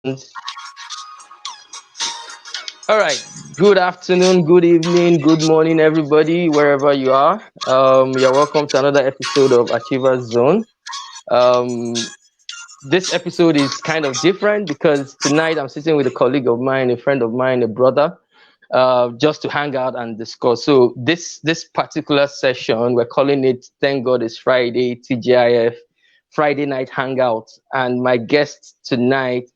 All right. Good afternoon, good evening, good morning, everybody, wherever you are. You're welcome to another episode of Achievers Zone. Um, this episode is kind of different because tonight I'm sitting with a colleague of mine, a friend of mine, a brother, just to hang out and discuss. So this particular session, we're calling it "Thank God It's Friday" (TGIF) Friday Night Hangout, and my guest tonight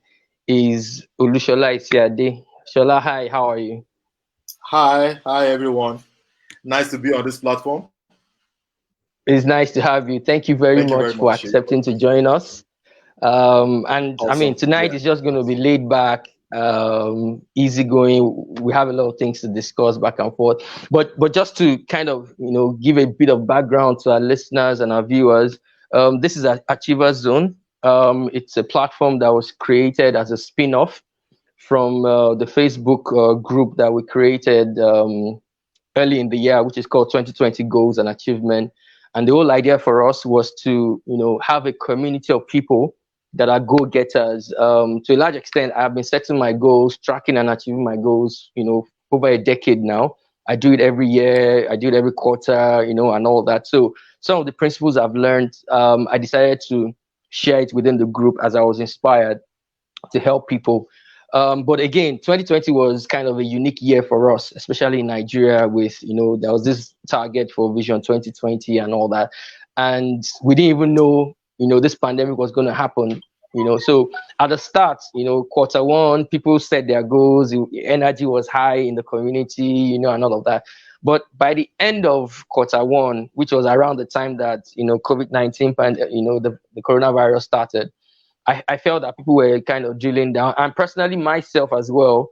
is Olusola Isiade. Shola, hi, how are you? Hi everyone. Nice to be on this platform. It's nice to have you. Thank you very Thank you very much for much, Shay. accepting to join us. And I mean, Awesome. tonight Yeah. is just going to be laid back, easygoing. We have a lot of things to discuss back and forth. But just to kind of give a bit of background to our listeners and our viewers, this is Achievers Zone. It's a platform that was created as a spin-off from the Facebook group that we created early in the year, which is called 2020 Goals and Achievement. And the whole idea for us was to, have a community of people that are go-getters. To a large extent, I've been setting my goals, tracking and achieving my goals, over a decade now. I do it every year, I do it every quarter, and all that. So some of the principles I've learned, I decided to share it within the group as I was inspired to help people. But again, 2020 was kind of a unique year for us, especially in Nigeria. With there was this target for Vision 2020 and all that, and we didn't even know this pandemic was going to happen. So at the start, quarter one, people set their goals. The energy was high in the community, and all of that. But by the end of quarter one, which was around the time that COVID-19, the coronavirus started, I felt that people were kind of drilling down, and personally myself as well.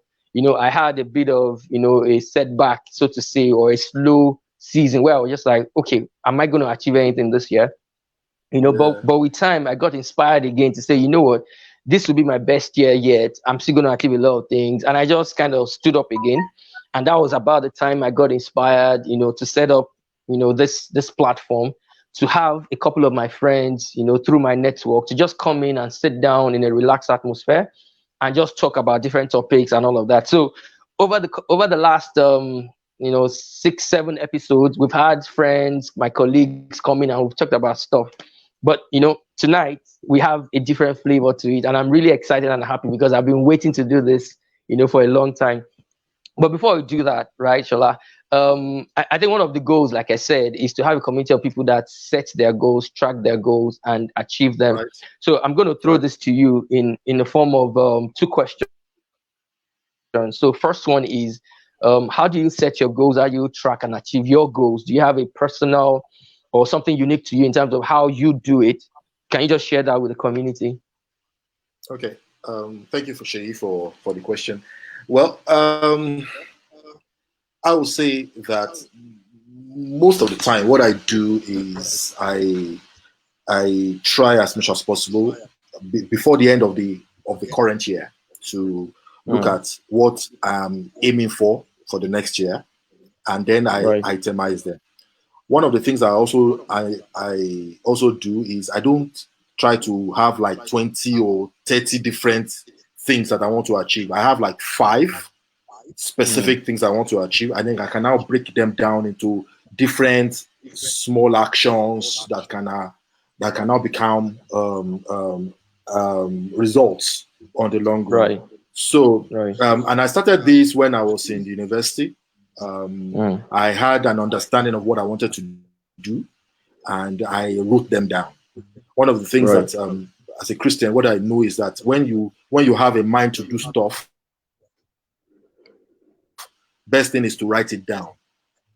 I had a bit of a setback, so to say, or a slow season where I was just like, okay, am I going to achieve anything this year? Yeah. But with time, I got inspired again to say, you know what, this will be my best year yet. I'm still going to achieve a lot of things, and I just kind of stood up again, and that was about the time I got inspired, to set up, this platform, to have a couple of my friends, through my network, to just come in and sit down in a relaxed atmosphere and just talk about different topics and all of that. So over the last 6 7 episodes, we've had friends, my colleagues come in, and we've talked about stuff. But tonight we have a different flavor to it, and I'm really excited and happy because I've been waiting to do this, for a long time. But before we do that, right, Shola, I think one of the goals, like I said, is to have a community of people that set their goals, track their goals, and achieve them. Right. So I'm going to throw Right. this to you in the form of two questions. So first one is, how do you set your goals? How do you track and achieve your goals? Do you have a personal or something unique to you in terms of how you do it? Can you just share that with the community? Okay. Thank you for Shay for the question. Well, I would say that most of the time what I do is I try as much as possible before the end of the current year to look Mm, at what I'm aiming for the next year, and then I right. itemize them. One of the things I also do is I don't try to have like 20 or 30 different things that I want to achieve. I have like five Mm, specific things I want to achieve. I think I can now break them down into different small actions that can now become results on the long run. right. So, Right. and I started this when I was in the university. Mm, I had an understanding of what I wanted to do, and I wrote them down. One of the things that, right. as a Christian, what I know is that when you have a mind to do stuff, best thing is to write it down.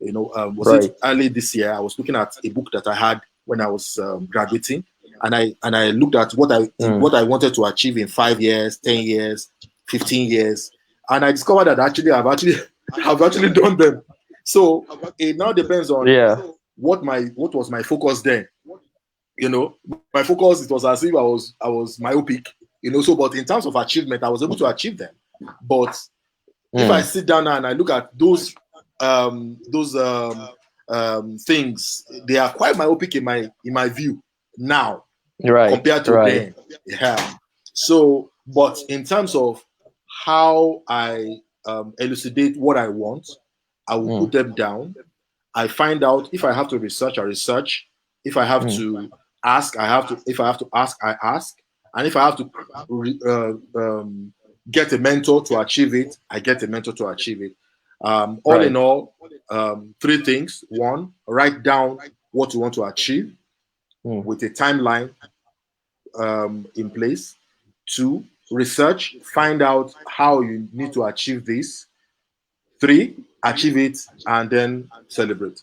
Was it early this Right. year? I was looking at a book that I had when I was graduating, and I looked at what I Mm, wanted to achieve in 5 years, 10 years, 15 years, and I discovered that actually I've actually done them. So it now depends on yeah. what was my focus then. My focus, it was as if I was myopic. So but in terms of achievement, I was able to achieve them. But if I Mm, sit down now and I look at those things, they are quite myopic in my view now right. compared to Right. then. Yeah. So But in terms of how I elucidate what I want, I will put them down. I find out if I have to research, I research. If I have to ask, I have to. If I have to ask, I ask. And if I have to get a mentor to achieve it, I get a mentor to achieve it. All in all, three things. One, write down what you want to achieve with a timeline in place. Two, research, find out how you need to achieve this. Three, achieve it and then celebrate.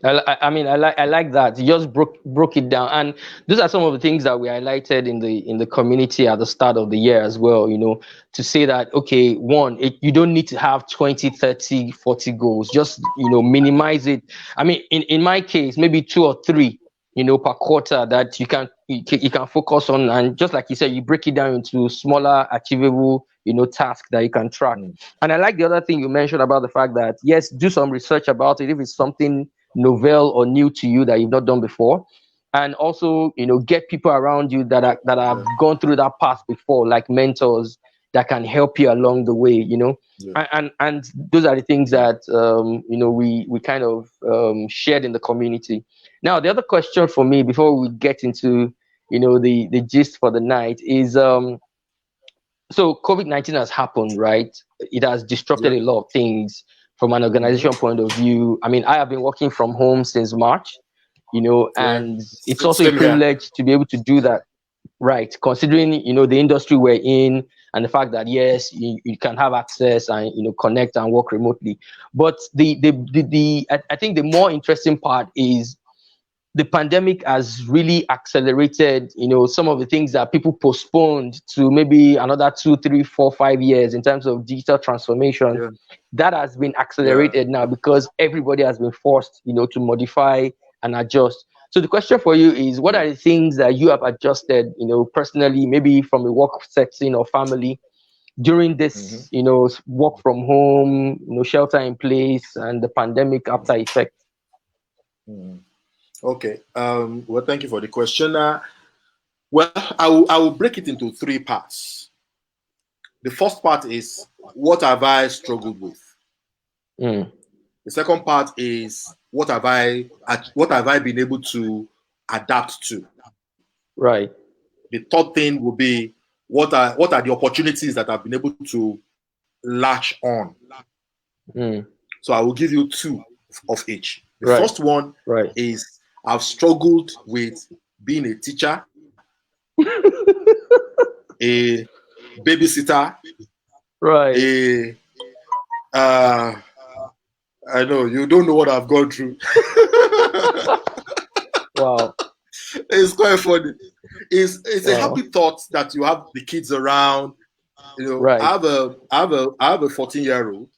I like that. You just broke it down, and those are some of the things that we highlighted in the community at the start of the year as well. To say that, okay, one, you don't need to have 20, 30, 40 goals. Just minimize it. I mean, in my case, maybe 2 or 3, per quarter that you can focus on, and just like you said, you break it down into smaller, achievable tasks that you can track. And I like the other thing you mentioned about the fact that, yes, do some research about it if it's something novel or new to you that you've not done before, and also get people around you that have gone through that path before, like mentors that can help you along the way. And those are the things that we kind of shared in the community. Now, the other question for me before we get into the gist for the night is so COVID-19 has happened, right? It has disrupted a lot of things from an organization point of view. I mean, I have been working from home since March, and it's also a privilege to be able to do that, right? Considering, the industry we're in and the fact that, yes, you can have access and, connect and work remotely. But I think the more interesting part is the pandemic has really accelerated, some of the things that people postponed to maybe another 2, 3, 4, 5 years in terms of digital transformation. That has been accelerated now because everybody has been forced, to modify and adjust. So the question for you is, what are the things that you have adjusted, personally, maybe from a work setting or family during this, work from home, shelter in place and the pandemic after effect? Okay. Well, thank you for the question. Well, I will break it into 3 parts. The first part is, what have I struggled with? The second part is, what have I been able to adapt to? Right. The third thing will be, what are the opportunities that I've been able to latch on? So I will give you 2 of each. The first one is, I've struggled with being a teacher, a babysitter, I know you don't know what I've gone through. Wow. It's quite funny. It's a happy thought that you have the kids around. I have a 14-year-old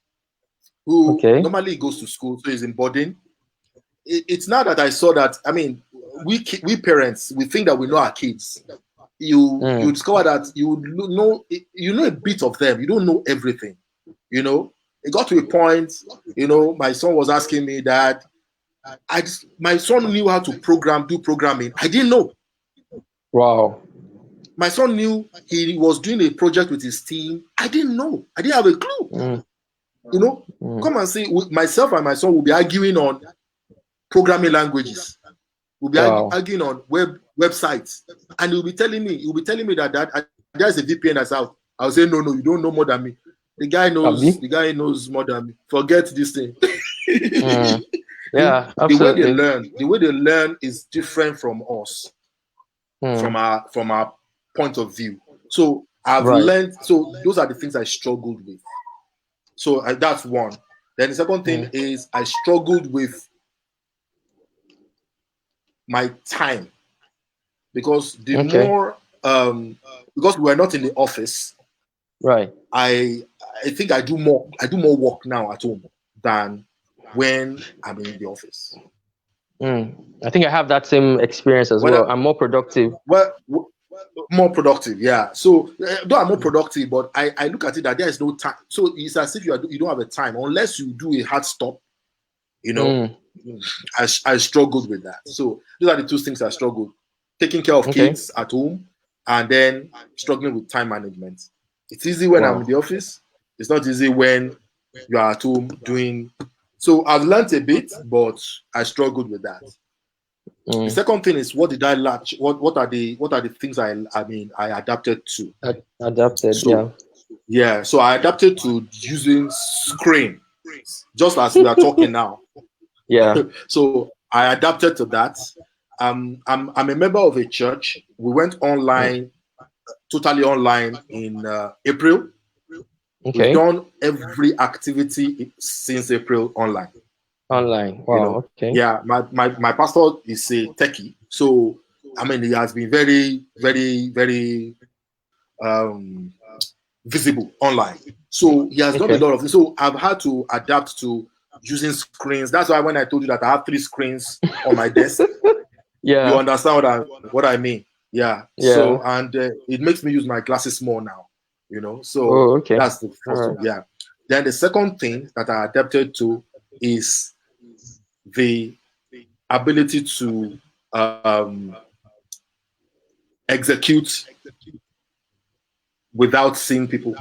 who normally goes to school, so he's in boarding. It's now that I saw that, I mean, we parents, we think that we know our kids. You discover that you know a bit of them. You don't know everything. It got to a point, my son was asking me, Dad, my son knew how to do programming. I didn't know. Wow. My son knew he was doing a project with his team. I didn't know. I didn't have a clue. Come and see, myself and my son will be arguing on programming languages. We'll be arguing on websites, and he'll be telling me that there's a VPN that's out. I'll say, no, you don't know more than me. The guy knows more than me. Forget this thing. Yeah, absolutely. The way they learn is different from us, from our point of view. So I've learned. So those are the things I struggled with. So that's one. Then the second thing is, I struggled with my time, because more because we're not in the office, I think I do more work now at home than when I'm in the office. I think I have that same experience as well. I'm more productive. Well, more productive, yeah. So though I'm more productive, but I look at it that there is no time. So it's as if you don't have a time unless you do a hard stop. I struggled with that. So those are the 2 things I struggled: taking care of kids at home and then struggling with time management. It's easy when I'm in Wow. the office. It's not easy when you are at home doing. So I've learned a bit, but I struggled with that. The Mm. second thing is, what did I latch? What are the things I adapted to? Adapted, So yeah. yeah, so I adapted to using screen, just as we are talking now. Yeah. So I adapted to that. I'm a member of a church. We went Mm. online, totally online in April. We've Okay. done every activity since April online. Online. You Wow. know, Okay. yeah, my pastor is a techie, so I mean, he has been very, very, very visible online. So he has done a Okay. lot of things. So I've had to adapt to using screens. That's why when I told you that I have 3 screens on my desk, you Yeah. understand what I mean. Yeah. Yeah. So and it makes me use my glasses more now. So Oh, okay. that's the All first right. one. Yeah. Then the second thing that I adapted to is the ability to um, execute without seeing people.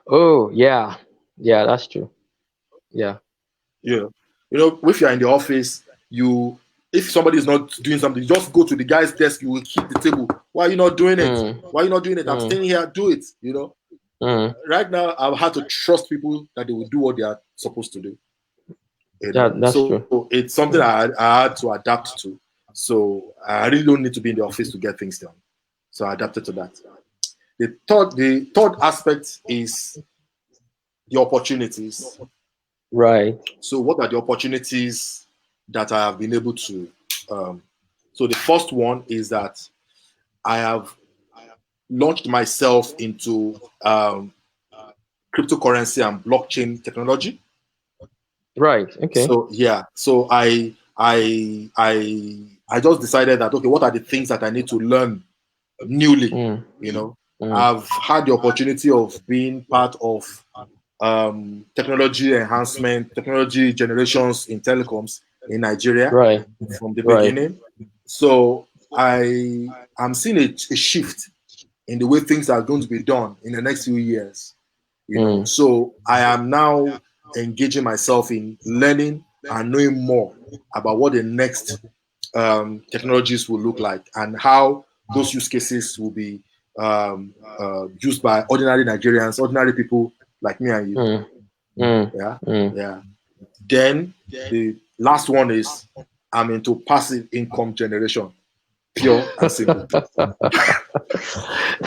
Oh, yeah. Yeah, that's true. Yeah. Yeah. If you're in the office, if somebody is not doing something, you just go to the guy's desk, you will hit the table. Why are you not doing it? Mm. Why are you not doing it? I'm Mm. staying here, do it. Mm. Right now I've had to trust people that they will do what they are supposed to do. That's true. So it's something I had to adapt to. So I really don't need to be in the office to get things done. So I adapted to that. The third aspect is the opportunities. Right. So what are the opportunities that I have been able to? Um, so the first one is that I have launched myself into cryptocurrency and blockchain technology. Right. Okay. So yeah, so I just decided that, okay, what are the things that I need to learn newly? Mm. You know, Mm. I've had the opportunity of being part of technology enhancement, technology generations in telecoms in Nigeria Right. from the Right. beginning. So I'm seeing a shift in the way things are going to be done in the next few years. Mm. So I am now engaging myself in learning and knowing more about what the next technologies will look like and how those use cases will be used by ordinary Nigerians, ordinary people like me and you. Mm. Mm. Yeah, Mm. yeah. Then the last one is I'm into passive income generation, pure and simple.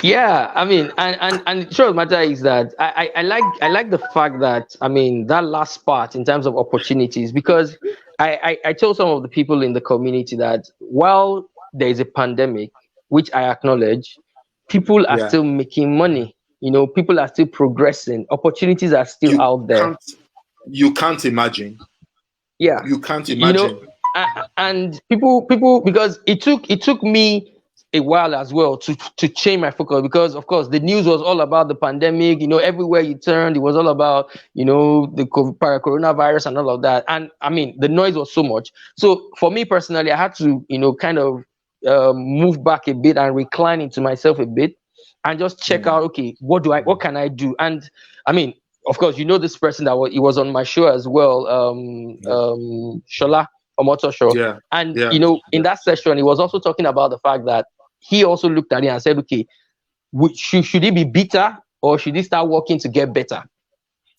Yeah, I mean, and the truth of the matter is that I like the fact that, I mean, that last part in terms of opportunities, because I told some of the people in the community that while there is a pandemic, which I acknowledge, people are Yeah, still making money. People are still progressing. Opportunities are still you out there. can't you can't imagine. Yeah, You can't you know, imagine. and people, because it took me a while as well to change my focus, because of course the news was all about the pandemic. Everywhere you turned, it was all about the coronavirus and all of that. And I mean, the noise was so much. So for me personally, I had to kind of move back a bit and recline into myself a bit, and just check Mm. out, okay, what can I do? And I mean, of course, this person that he was on my show as well, Yeah, Shola Omoto show. yeah, And yeah, in yeah. that session, he was also talking about the fact that he also looked at it and said, okay, should he be bitter, or should he start working to get better?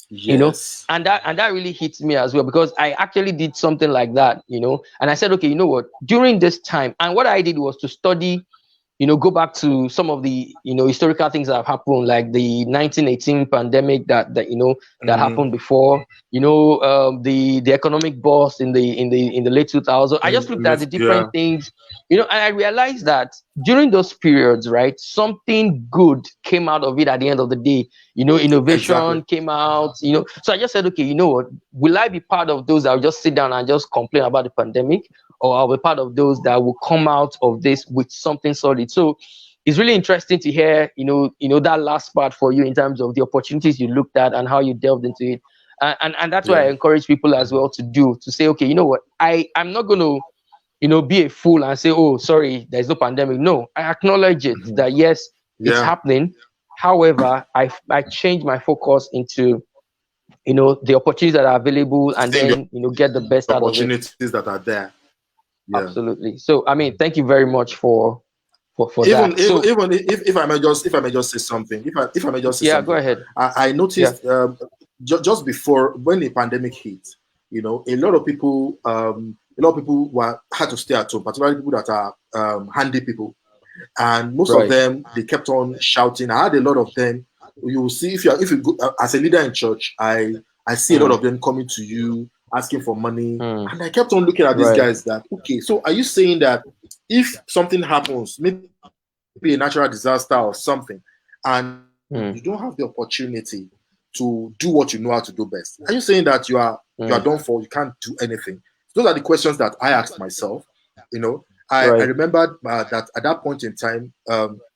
Yes. And that really hits me as well, because I actually did something like that. And I said, okay, you know what, during this time, and what I did was to study, go back to some of the historical things that have happened, like the 1918 pandemic that Mm-hmm. happened before, the economic bust in the late 2000s. I just looked at the Yeah, different things, and I realized that during those periods, right, something good came out of it at the end of the day. exactly. Innovation came out. So I just said, okay, you know what, will I be part of those that will just sit down and just complain about the pandemic, or I'll be part of those that will come out of this with something solid? So it's really interesting to hear, that last part for you, in terms of the opportunities you looked at and how you delved into it. And that's why I Yeah. encourage people as well to say, okay, you know what, I'm not going to be a fool and say, oh, sorry, there's no pandemic. No, I acknowledge it that yes, it's Yeah. happening. However, I changed my focus into, the opportunities that are available, and Seeing the then, get the best out of it. opportunities that are there. Yeah. Absolutely. So, I mean, thank you very much for Even that. even, So, even if I may just say something, if I may just say yeah, go something, ahead. I Yeah. noticed just before when the pandemic hit, a lot of people had to stay at home, particularly people that are handy people, and most of Right. them they kept on shouting. I had a lot of them. You will see if you go as a leader in church, I see a lot Mm, of them coming to you asking for money, mm, and I kept on looking at these right. guys. That okay, so are you saying that if something happens, maybe a natural disaster or something, and you Mm, don't have the opportunity to do what you know how to do best, are you saying that you are mm, done for? You can't do anything? Those are the questions that I asked myself. I right. remembered that at that point in time,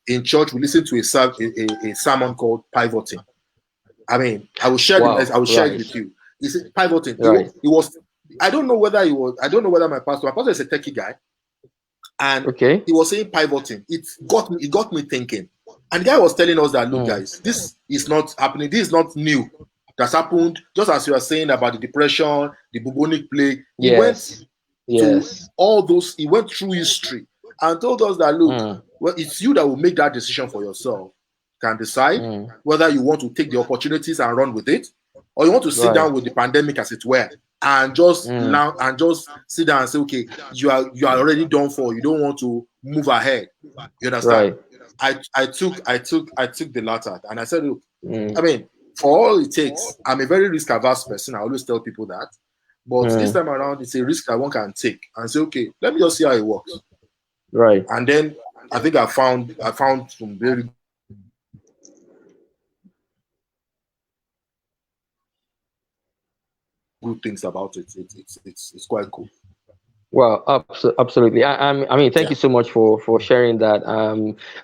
in church, we listened to a sermon called Pivoting. I mean, Wow. I will share it Right. with you. He said pivoting. Right. It was. I don't know whether he was. I don't know whether my pastor is a techie guy, and Okay. he was saying pivoting. It got me thinking. And the guy was telling us that, look, Mm, guys, this is not happening. This is not new. That's happened just as you are saying about the depression, the bubonic plague. He went yes. to Yes. all those. He went through history and told us that, look, Mm, well, it's you that will make that decision for yourself. You can decide mm, whether you want to take the opportunities and run with it, or you want to sit right. down with the pandemic as it were and just Mm, learn and just sit down and say, okay, you are already done for. You don't want to move ahead. You understand? right. I took the latter and I said, look, I Mm, mean, for all it takes, I'm a very risk averse person. I always tell people that. But this mm, time around, it's a risk that one can take and say, okay, let me just see how it works. right. And then I think I found some very good things about it. It's quite cool. Well, absolutely. I mean, thank Yeah. you so much for sharing that.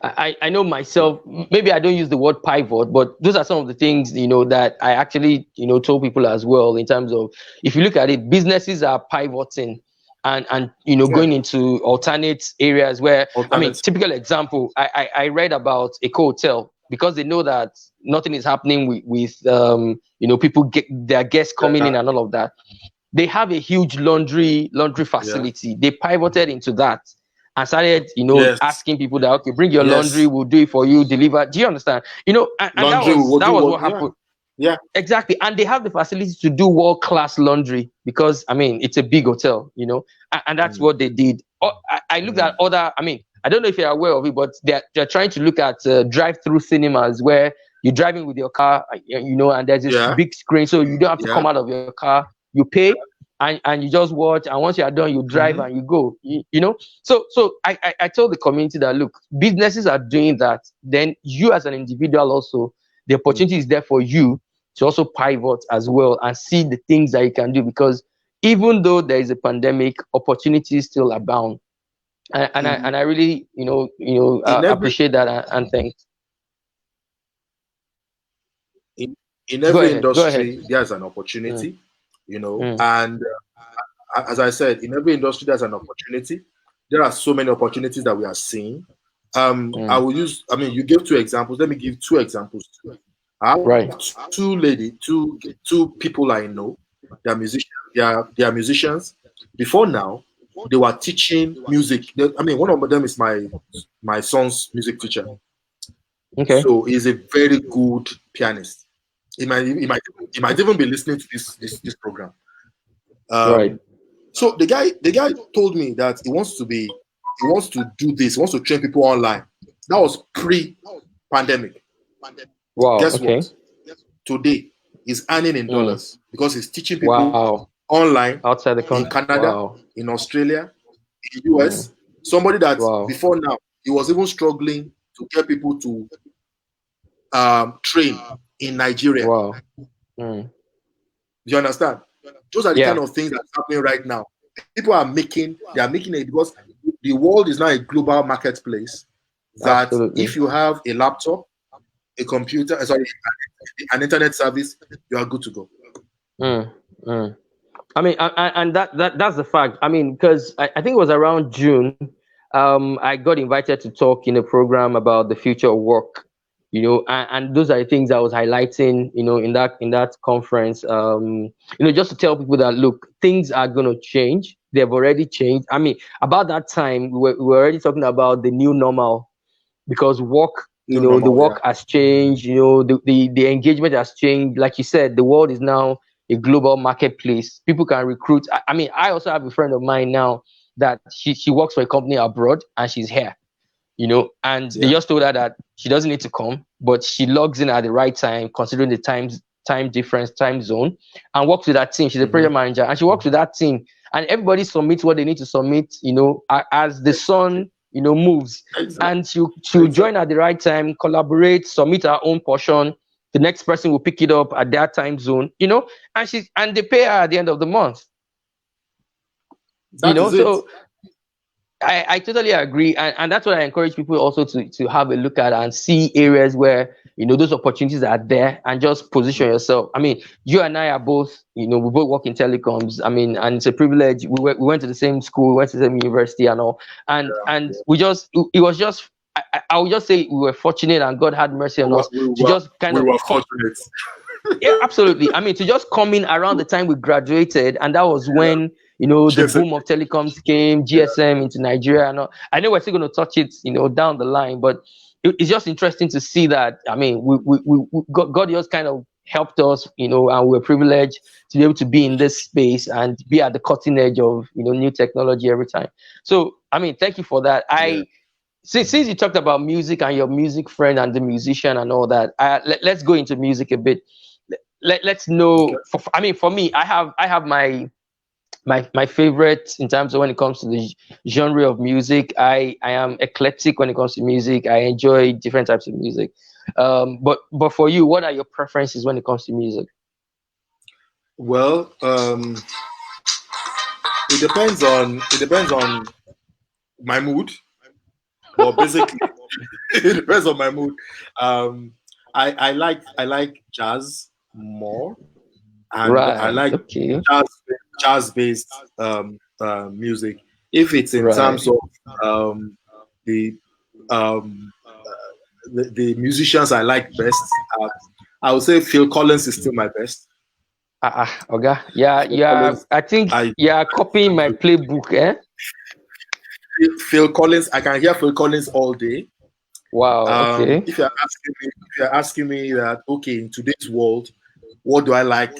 I know myself. Maybe I don't use the word pivot, but those are some of the things that I actually told people as well. In terms of, if you look at it, businesses are pivoting and Yeah. going into alternate areas where, I mean, Alternate. typical example. I read about a hotel because they know that nothing is happening with people get their guests coming in Yeah. and all of that. They have a huge laundry Yeah. facility. They pivoted into that and started, Yes. asking people that, okay, bring your laundry, Yes. we'll do it for you, deliver. Do you understand? And that Laundry was will that do was what? what Yeah. happened. Yeah. Exactly. And they have the facility to do world class laundry because, I mean, it's a big hotel, and that's Mm, what they did. I looked at mm. other, I mean, I don't know if you're aware of it, but they're trying to look at drive through cinemas where you're driving with your car, and there's this Yeah. big screen. So you don't have to Yeah. come out of your car, you pay. And you just watch, and once you are done, you drive Mm-hmm. and you go. So I told the community that, look, businesses are doing that. Then you as an individual also, the opportunity is there for you to also pivot as well and see the things that you can do, because even though there is a pandemic, opportunities still abound. And I really In every appreciate that, and thanks. in, in Go every ahead, go ahead. industry, there's an Mm, opportunity. mm, And as I said, in every industry, there's an opportunity. There are so many opportunities that we are seeing. I mm. will use. I mean, you gave two examples. Let me give two examples too. I have Right. two people I know. They are musicians. They are musicians. Before now, they were teaching music. I mean, one of them is my son's music teacher. Okay. So he's a very good pianist. He might even be listening to this program. Right. Um, so the guy told me that he wants to do this. He wants to train people online. That was pre-pandemic. Wow. Guess Okay. what? Today he's earning in Mm. dollars because he's teaching people Wow. online Outside the in country. Canada, Wow. in Australia, in the Mm. US. Somebody that Wow. before now he was even struggling to get people to train in Nigeria. Wow. Mm. Do you understand? Those are the kind Yeah. of things that's happening right now. People they are making it because the world is now a global marketplace. That if Absolutely. you have a laptop, a computer, sorry, an internet service, you are good to go. Mm. Mm. I mean, and that's the fact. I mean, because I think it was around June, I got invited to talk in a program about the future of work. And those are the things I was highlighting. In that conference. Just to tell people that look, things are going to change. They've already changed. I mean, about that time, we were already talking about the new normal because work, New the normal, yeah. work has changed, the engagement has changed. Like you said, the world is now a global marketplace. People can recruit. I mean, I also have a friend of mine now that she works for a company abroad and she's here, and they Yeah. just told her that she doesn't need to come, but she logs in at the right time, considering the time difference, time zone, and works with that team. She's a Mm-hmm. project manager, and she works with that team, and everybody submits what they need to submit, as the sun, moves, Exactly. and she'll join Exactly. at the right time, collaborate, submit her own portion. The next person will pick it up at their time zone, and they pay her at the end of the month, That is it. so I totally agree, and that's what I encourage people also to have a look at and see areas where those opportunities are there and just position yourself. I mean, you and I are both, we both work in telecoms. I mean, and it's a privilege. We went to the same school, we went to the same university, and all, and we just it was just I would just say we were fortunate and God had mercy We on were, us we to were, just kind we of were fortunate. yeah, absolutely. I mean, to just come in around the time we graduated, and that was Yeah. when the GSM. boom of telecoms came, Yeah. GSM into Nigeria. And all. I know we're still going to touch it, down the line, but it's just interesting to see that. I mean, God just kind of helped us, and we're privileged to be able to be in this space and be at the cutting edge of new technology every time. So, I mean, thank you for that. Yeah. Since you talked about music and your music friend and the musician and all that, let's go into music a bit. Let's Okay. know. I mean, for me, I have my favorite in terms of when it comes to the genre of music. I am eclectic when it comes to music. I enjoy different types of music. But for you, what are your preferences when it comes to music? Well, it depends on my mood, but basically it depends on my mood. Um, I like jazz more, and I Right. like Okay. jazz jazz-based music. If it's in terms Right. of um, the um, the musicians I like best, I would say Phil Collins is still my best. Okay. Yeah. Phil Yeah. Collins, I think I you are copying my playbook. Eh. Phil Collins, I can hear Phil Collins all day. Wow. Okay. If you're asking me that, okay, in today's world, what do I like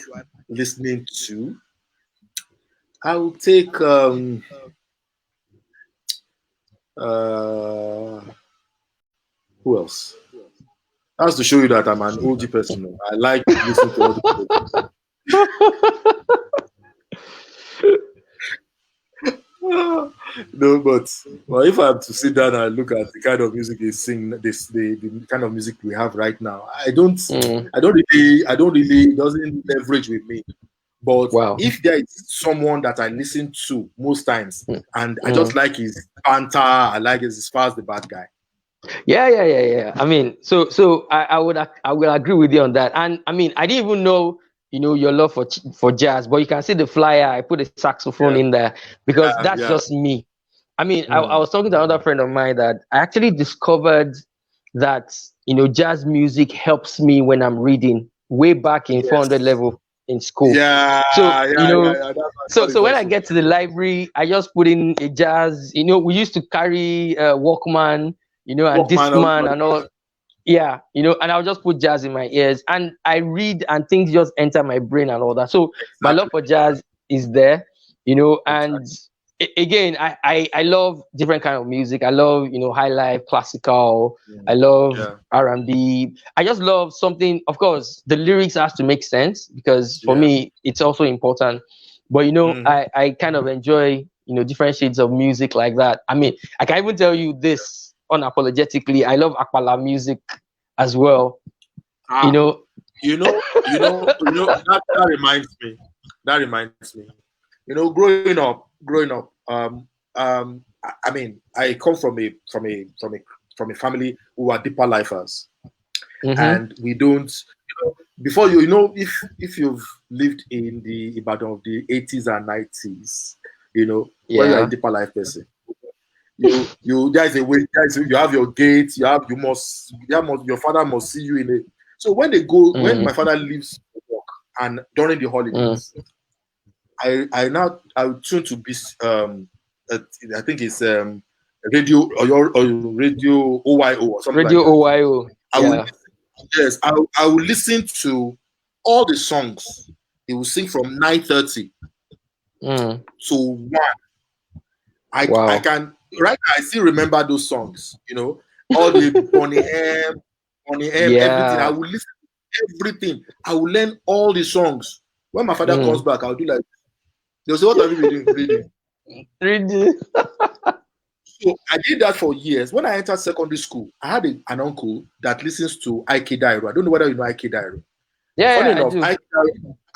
listening to? I will take uh who else? That's to show you that I'm an OG person. I like listening to all the no, but well, if I have to sit down and look at the kind of music they sing, the kind of music we have right now, Mm, I don't really, it doesn't leverage with me. But wow. if there is someone that I listen to most times, Mm, and I just mm. like his banter, I like his as far as the bad guy. Yeah, yeah, yeah, yeah. I mean, so I will agree with you on that. And I mean, I didn't even know your love for jazz, but you can see the flyer. I put a saxophone Yeah, in there because yeah, that's yeah. just me. I mean, I Mm. was talking to another friend of mine that I actually discovered that jazz music helps me when I'm reading way back in 400 Yes. level in school. Yeah, So yeah, yeah, yeah. That's my so God is so when I also. get to the library, I just put in a jazz. We used to carry Walkman, and Walkman Discman also. and all. Yeah, and I'll just put jazz in my ears and I read and things just enter my brain and all that. So my love Exactly, for jazz is there, and exactly. again, I love different kind of music. I love, high life, classical. I Mm. love Yeah, R&B. I just love something, of course, the lyrics has to make sense because for yeah. me, it's also important. But, Hmm. I kind of enjoy, different shades of music like that. I mean, I can even tell you this unapologetically. I love Akpala music as well. You Ah, know, that reminds me. That reminds me. Growing up, I mean, I come from a family who are deeper lifers, hmm and we don't. before you know, if you've lived in the Ibadan of the 80s and 90s, you know, when you're a Yeah. deeper life person, you there's a way, you have your gate, your father must see you in it. So when Mm, my father leaves work and during the mm. holidays, I tune to be uh, I think it's radio or radio OYO or something like Radio that. OYO. I will Yeah. Yes, I will listen to all the songs. He will sing from 9:30 Mm. to 1. I Wow. can right now I still remember those songs, you know, all the Bonnie M, everything. I Yeah. will listen to everything. I will learn all the songs. When my father comes Mm. back, I'll do like they'll say, "What have you been doing?" Reading. Radio. So I did that for years. When I entered secondary school, I had an uncle that listens to Ike Dairo. I don't know whether you know Ike Dairo. Yeah, Funny yeah, I enough, do.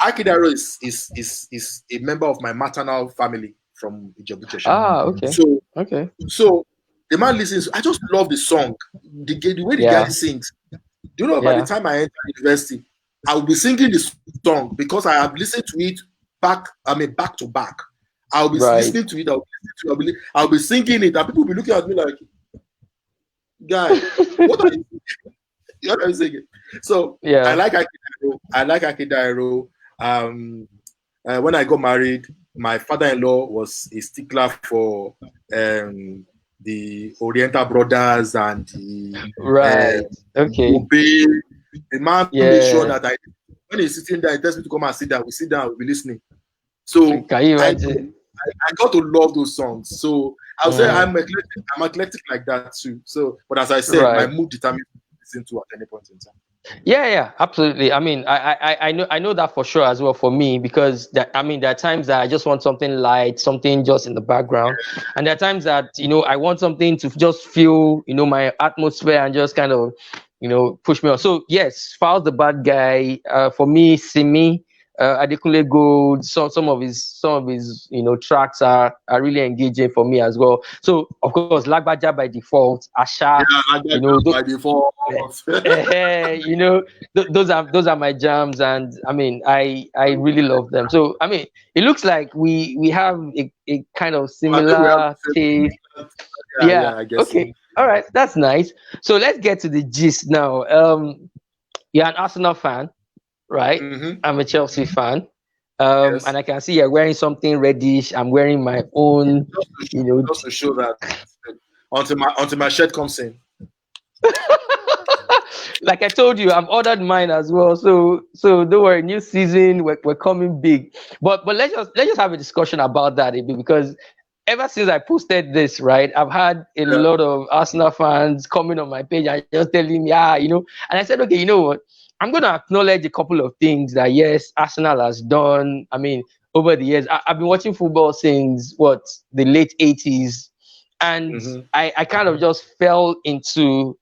Ike Dairo is a member of my maternal family from Ijebu-Chesha. Ah, okay. So Okay. so the man listens. I just love the song, the way the guy Yeah. sings. Do you know? By the Yeah. time I enter university, I will be singing the song because I have listened to it back to back. I'll be Right. listening to it. I'll be singing it, and people will be looking at me like, "Guy, what are you?" You know what I'm saying? So I Yeah. like Akidairo. I like Akidairo. When I got married, my father-in-law was a stickler for the Oriental Brothers and the Right. Okay. Obey. The man made sure Yeah. that when he's sitting there, he tells me to come and sit down. We sit down, we'll be listening. So Can you I imagine? I got to love those songs. So I'll say Mm. I'm eclectic like that too. So, but as I said, my Right. mood determines what I listen to at any point in time. Yeah, yeah, absolutely. I mean, I know that for sure as well for me because I mean, there are times that I just want something light, something just in the background, and there are times that I want something to just feel my atmosphere and just kind of push me on. So yes, Fal's the bad guy. For me, Simi, Adekunle Gold, some of his tracks are really engaging for me as well. So of course, Lagbaja by default, Asha, Yeah, I you get know. that by default. Those are my jams, and I mean, I really love them. So I mean, it looks like we have a kind of I think we have similar the taste. same. Yeah, Yeah. yeah, I guess so. Okay. All right. That's nice. So let's get to the gist now. You're an Arsenal fan, right? Mm-hmm. I'm a Chelsea fan. Yes. And I can see you're wearing something reddish. I'm wearing my own, Just to, you know, just to show that until my shirt comes in. like I told you, I've ordered mine as well. So don't worry, new season, we're coming big. But let's just have a discussion about that a bit because ever since I posted this, right, I've had a Yeah. lot of Arsenal fans coming on my page and just telling me, and I said, okay, you know what? I'm gonna acknowledge a couple of things that yes, Arsenal has done. I mean, over the years, I've been watching football since what the late 80s, and Mm-hmm. I kind of just fell into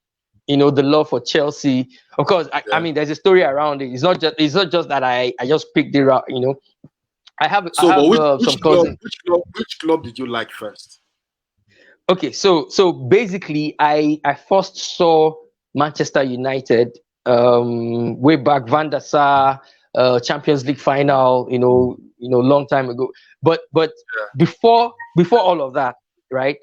the love for Chelsea. Of course, I Yeah. mean, there's a story around it. It's not just that I just picked it up. I have I So, but have which some which club cousins. which club which club did you like first? Okay, so basically, I first saw Manchester United way back Van der Sar Champions League final. Long time ago. But before all of that, right?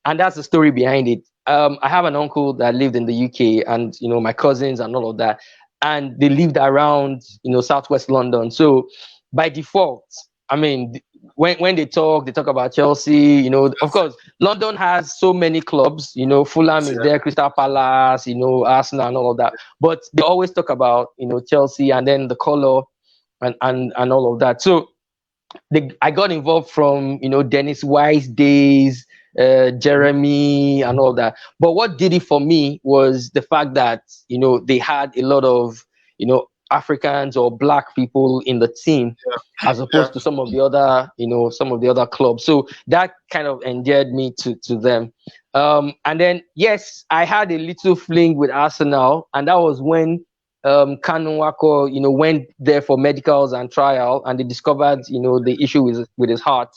And that's the story behind it. I have an uncle that lived in the UK, and my cousins and all of that, and they lived around southwest London. So by default, I mean, when they talk about Chelsea, of course, London has so many clubs. Fulham is Yeah. there, Crystal Palace, Arsenal and all of that. But they always talk about Chelsea and then the color and all of that. So I got involved from Dennis Wise days, Jeremy and all that. But what did it for me was the fact that they had a lot of Africans or black people in the team, as Yeah. opposed to some of the other clubs. So that kind of endeared me to them. And then yes, I had a little fling with Arsenal, and that was when Kanu Wako, went there for medicals and trial, and they discovered, the issue with his heart.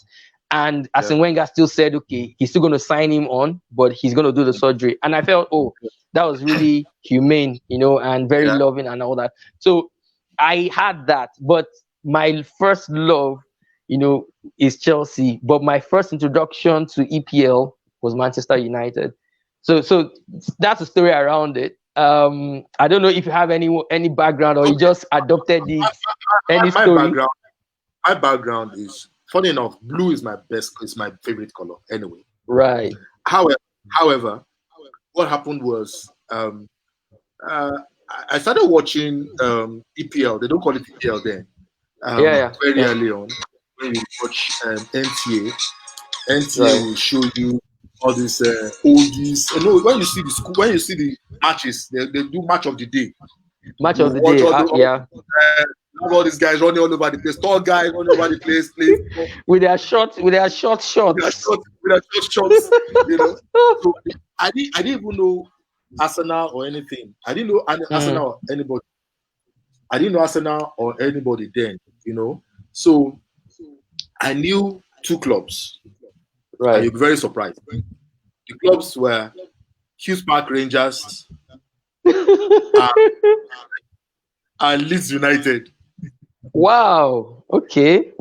And Yeah. Arsene Wenger still said, okay, he's still going to sign him on, but he's going to do the surgery. And I felt, oh, that was really humane, and very Yeah. loving and all that. So I had that, but my first love, is Chelsea. But my first introduction to EPL was Manchester United. So that's the story around it. I don't know if you have any background, or you Okay. just adopted it. Any My story? background is, funny enough, blue is my favorite color anyway. Right. However, what happened was, uh, I started watching EPL. They don't call it EPL then. Yeah. Very Yeah. early on, when you watch NTA, NTA Right. will show you all these oldies. No, when you see the matches, they do match of the day. Match You of the watch day. all Yeah. these guys running all over the place, tall guys running over the place, With their short shorts. with their short shots, you know. So I didn't even know Arsenal or anything. I didn't know Mm, Arsenal or anybody. I didn't know Arsenal or anybody then, So I knew two clubs, and right. you'll be very surprised. The clubs were Hughes Park Rangers and, and Leeds United. Wow. Okay.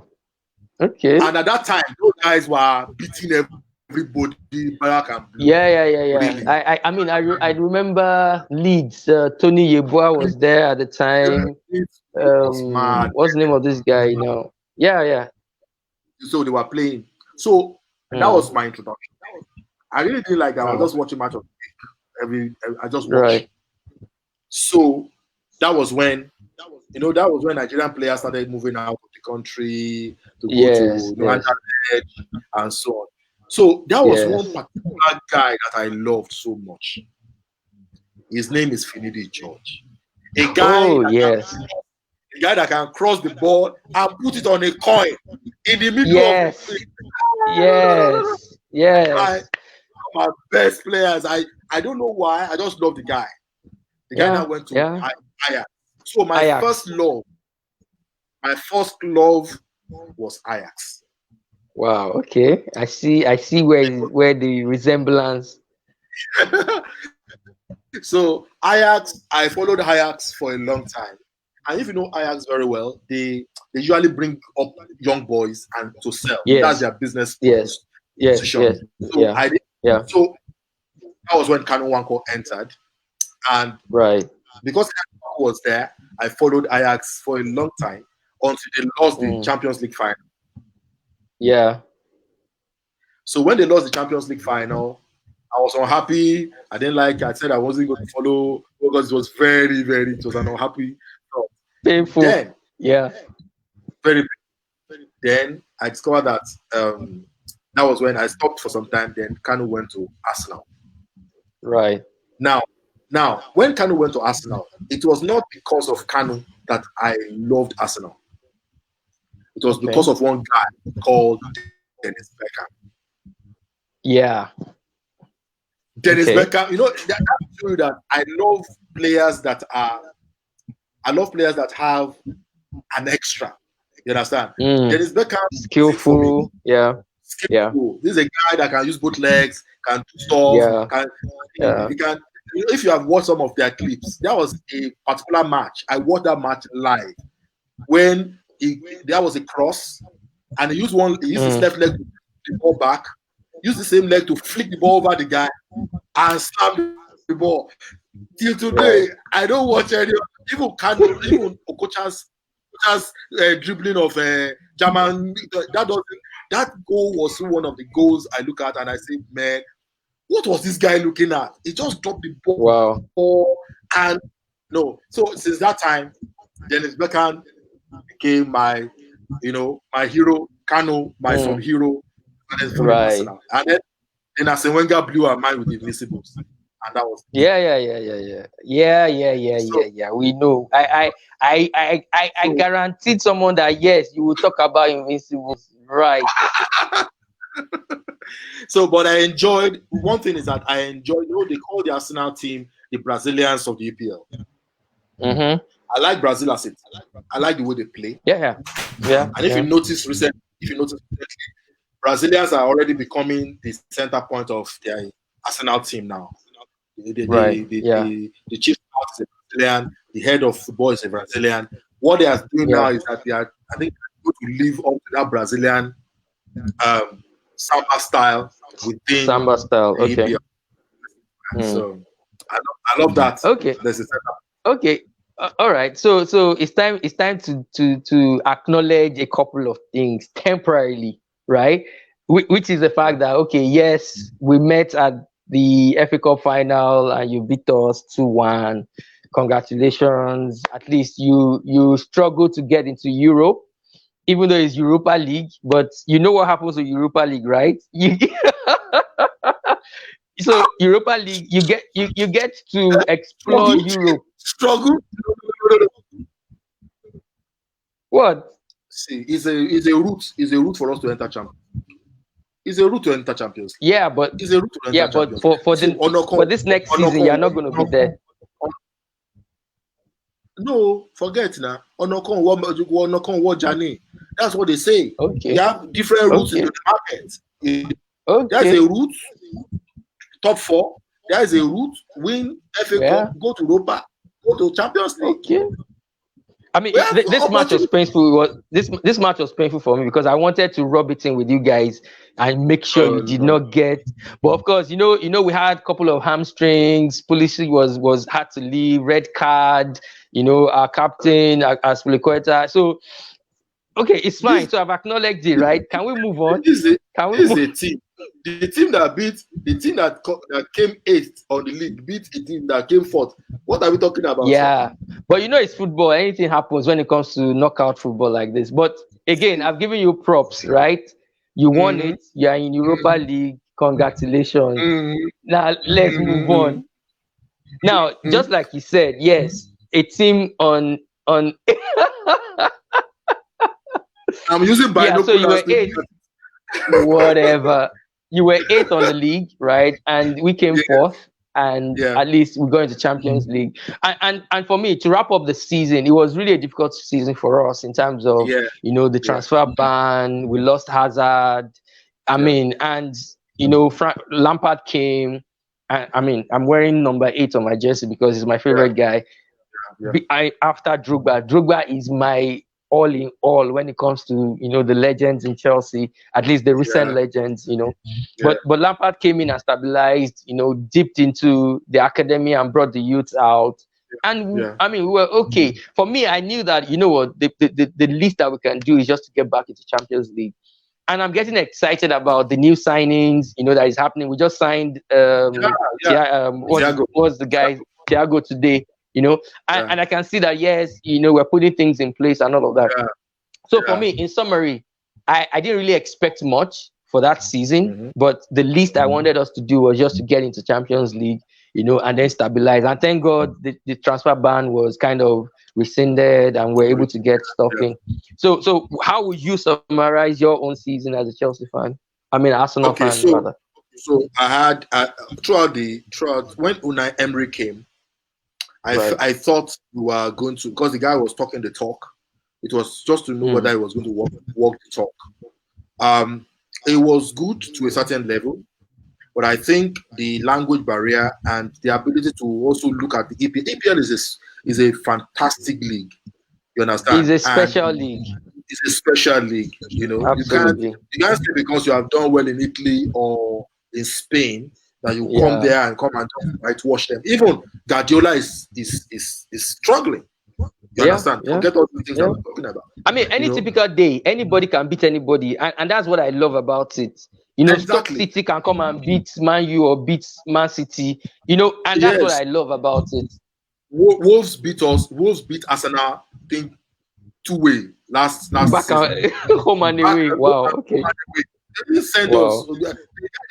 Okay. And at that time, those guys were beating everybody black and blue. Yeah. Really. I mean, I remember Leeds. Tony Yeboah was there at the time. It was mad. What's the name of this guy? Yeah. So they were playing. So that was Mm, my introduction. I really didn't like that. I was wow. just watching match of I just watched. Right. So that was when Nigerian players started moving out of the country to go Yes. to Yes. Edge and so on. So that was one Yes. particular guy that I loved so much. His name is Finidi George. A guy Oh that yes. can cross the ball and put it on a coin in the middle of Yes. my, Yes. my best players. I don't know why. I just love the guy. The guy Yeah. that went to Yeah. Ajax. So my Ajax. first love was Ajax. Wow. Okay. I see where the resemblance. So Ajax, I followed Ajax for a long time. And if you know Ajax very well, they usually bring up young boys and to sell. That's Yes. their business Yes. position. So Yeah. Yeah. So that was when Kanu Wanko entered. And Right. because Kanu was there, I followed Ajax for a long time until they lost the Champions League final. Yeah. So when they lost the Champions League final, I was unhappy. I didn't like it. I said I wasn't going to follow because it was it was an unhappy thought. Painful. Then, yeah. Very then I discovered that that was when I stopped for some time. Then Kanu went to Arsenal. Right. Now, when Kanu went to Arsenal, it was not because of Kanu that I loved Arsenal. It was because of one guy called Dennis Beckham. Yeah. Dennis Beckham, that shows you that I love players that have an extra. You understand? Dennis Beckham, skillful. Yeah. Skillful. This is a guy that can use both legs, can do stuff. Yeah. He can. If you have watched some of their clips, that was a particular match. I watched that match live when there was a cross, and he used his left leg to flip the ball back, used the same leg to flick the ball over the guy, and slam the ball. Till today, I don't watch any even Okocha's dribbling of German. That goal was one of the goals I look at and I say, man, what was this guy looking at? He just dropped the ball. Wow. And no, so since that time, Dennis Beckham became my hero. Kanu, my son hero. Right. And then Arsene Wenger blew our mind with the Invincibles. And that was Yeah. We know. I guaranteed someone that yes, you will talk about Invincibles, right? So, but I enjoyed. One thing is that I enjoyed. They call the Arsenal team the Brazilians of the EPL. I like Brazil as it. I like the way they play. Yeah. And if you notice recently, Brazilians are already becoming the center point of their Arsenal team now. The chief scout is a Brazilian. The head of football is a Brazilian. What they are doing now is that they are, I think, going to live up to that Brazilian samba style within Samba style. the Okay. EPL. So I love that. Okay. There's a setup. Okay. All right. So it's time to acknowledge a couple of things temporarily, right? Which is the fact that okay, yes, we met at the FA Cup final and you beat us 2-1. Congratulations. At least you struggled to get into Europe, even though it's Europa League. But you know what happens with Europa League, right? So Europa League, you get to explore Europe. Struggle. What? See, it's a route for us to enter Champions. It's a route to enter Champions. Yeah, but it's a route to enter but Champions. for this next season, you're not going to be there. No, forget now. Onokon what journey. That's what they say. Okay. You have different routes into the market. Okay. There's a route, top 4. There is a route, win FA Cup, go to Europa, go to Champions League. Okay. I mean, this match was painful. This match was painful for me because I wanted to rub it in with you guys and make sure you did not get. But of course, you know, we had a couple of hamstrings. Pulisic was had to leave. Red card. You know, our captain, Aspilicueta. So, okay, it's fine. So I've acknowledged it, right? Can we move on? Can we move? A team. The team that came 8th on the league beat a team that came 4th. What are we talking about? Yeah, but you know it's football. Anything happens when it comes to knockout football like this. But again, I've given you props, right? You won it. You are in Europa League. Congratulations. Now let's move on. Now, just like you said, yes, a team on. I'm using binoculars. So you were 8th. Whatever. You were 8th on the league, right? And we came 4th. And at least we go into Champions League. And for me, to wrap up the season, it was really a difficult season for us in terms of, you know, the transfer ban. We lost Hazard. I mean, and, you know, Lampard came. I mean, I'm wearing number 8 on my jersey because he's my favorite guy. After Drogba is my all in all when it comes to, you know, the legends in Chelsea, at least the recent legends, you know. But Lampard came in and stabilized, you know, dipped into the academy and brought the youths out. And I mean, we were okay. For me, I knew that, you know what, the least that we can do is just to get back into Champions League. And I'm getting excited about the new signings, you know, that is happening. We just signed what's the guy, Thiago today. You know, and I can see that, yes, you know, we're putting things in place and all of that. So for me, in summary, I didn't really expect much for that season, but the least I wanted us to do was just to get into Champions League, you know, and then stabilize. And thank God the transfer ban was kind of rescinded and we're able to get stuff in. So how would you summarize your own season as a Chelsea fan? I mean, Arsenal fan, rather. So I had throughout when Unai Emery came, I thought we were going to, because the guy was talking the talk. It was just to know whether he was going to walk the talk. It was good to a certain level, but I think the language barrier and the ability to also look at the EPL. EPL is a fantastic league. You understand? It's a special league. It's a special league. You know, absolutely. You can't say because you have done well in Italy or in Spain that you come there and come and whitewash them. Even Guardiola is struggling. You understand? Forget all the things that we're talking about. I mean, any typical day, anybody can beat anybody, and that's what I love about it. You know, Stoke City can come and beat Man U or beat Man City. You know, and that's what I love about it. Wolves beat us. Wolves beat Arsenal, I think, 2-way last season. Home and away. Wow. Okay. They didn't send us. They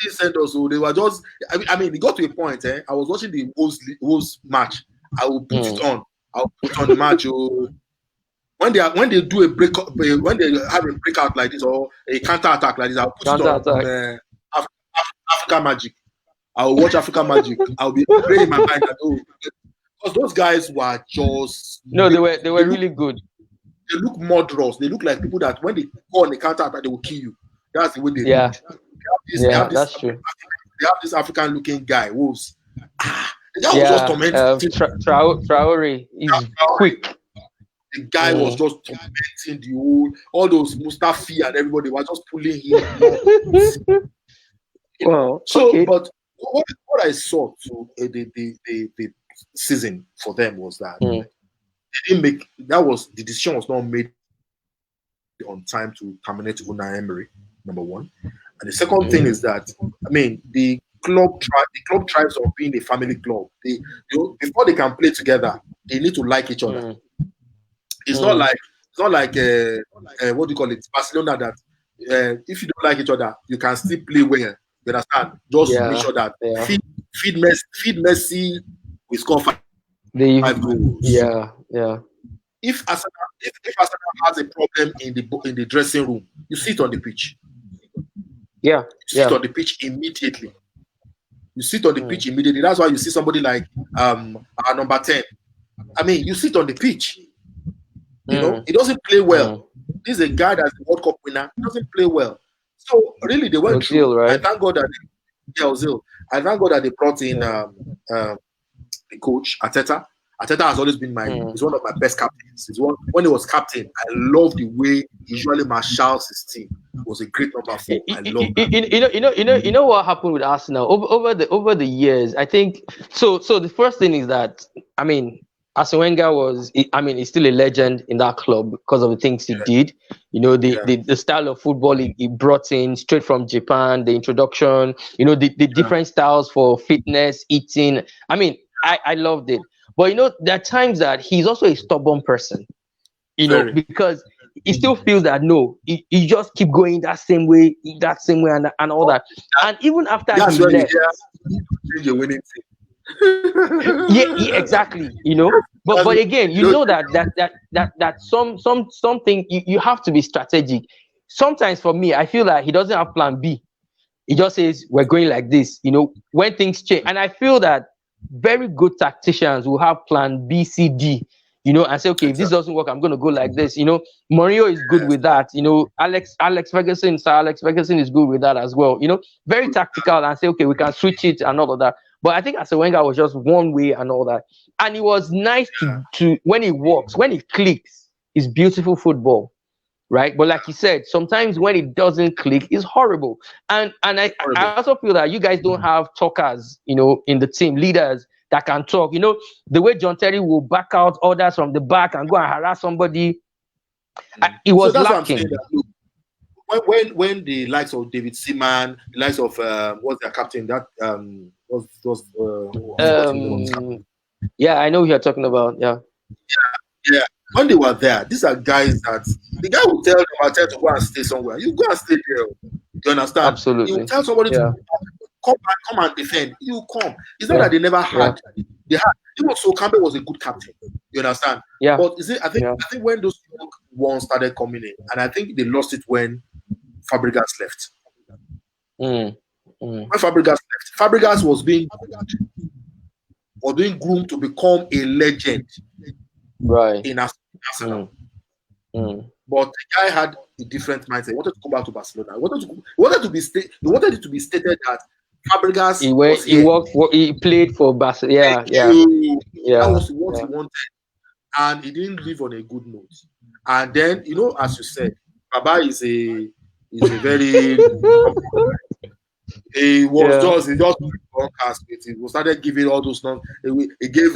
didn't send us. So they were just. I mean, it got to a point. I was watching the Wolves match. I will put it on. I'll put on the match. When they do a break, when they have a breakout like this or a counter attack like this, I'll put it on Africa Magic. I'll watch Africa Magic. I'll be praying in my mind that because those guys were just they were really good. They look murderous. They look like people that when they go on the counter attack, they will kill you. That's the way they look. That's true. They have this African looking guy, Wolves. That was just tormenting. Traore is quick. The guy was just tormenting all those Mustafi and everybody was just pulling him. Well, so, okay. but what I saw to the season for them was that they didn't make, the decision was not made on time to terminate Unai Emery, number one. And the second thing is that, I mean, the club thrives on being a family club. They before they can play together, they need to like each other. It's not like what do you call it, Barcelona, that if you don't like each other, you can still play well. You understand? Just make sure that feed Messi, we score 5 goals. Yeah. If Arsenal has a problem in the dressing room, you sit on the pitch. Yeah. You sit on the pitch immediately. You sit on the pitch immediately. That's why you see somebody like our number 10. I mean, you sit on the pitch. You know, he doesn't play well. This is a guy that's a World Cup winner. He doesn't play well. So really, they went through. Right? I thank God that Ozil. I thank God that they brought in the coach Arteta. Arteta has always been he's one of my best captains. When he was captain, I love the way he usually marshals his team. It was a great number 4. I love that. You know what happened with Arsenal over the years. I think so. The first thing is that, I mean, Arsene Wenger he's still a legend in that club because of the things he did. You know, the style of football he brought in straight from Japan, the introduction, you know, the different styles for fitness, eating. I mean, I loved it. But, you know, there are times that he's also a stubborn person, you know, because he still feels that, no, he just keep going that same way and all that. And even after he left. You're winning team. yeah, exactly. You know, but again, you know that something you have to be strategic. Sometimes for me, I feel like he doesn't have plan B. He just says we're going like this. You know, when things change, and I feel that very good tacticians will have plan B, C, D. You know, and say, okay, if this doesn't work, I'm going to go like this. You know, Mourinho is good with that. You know, Alex Ferguson is good with that as well. You know, very tactical and say, okay, we can switch it and all of that. But I think Arsene Wenger was just one way and all that. And it was nice to when it works, when it clicks, it's beautiful football, right? But like you said, sometimes when it doesn't click, it's horrible. And I also feel that you guys don't have talkers, you know, in the team, leaders that can talk. You know, the way John Terry will back out orders from the back and go and harass somebody, it was lacking. When the likes of David Seaman, the likes of what's their captain, that yeah, I know who you're talking about. Yeah. When they were there, these are guys that the guy will tell them, I tell to go and stay somewhere. You go and stay there. You understand? Absolutely. You tell somebody to come and defend. You come. It's not that they never had. They had. Even so, Campbell was a good captain. You understand? Yeah. But I think when those ones started coming in, and I think they lost it when Fabregas left. When Fabregas left, Fabregas was being groomed to become a legend, right, in Arsenal. But the guy had a different mindset. He wanted to come back to Barcelona. He wanted it to be stated that Fabregas he played for Barcelona. That was what he wanted, and he didn't leave on a good note. And then, you know, as you said, Baba is a very he just broadcast it. He started giving all those numbers. He gave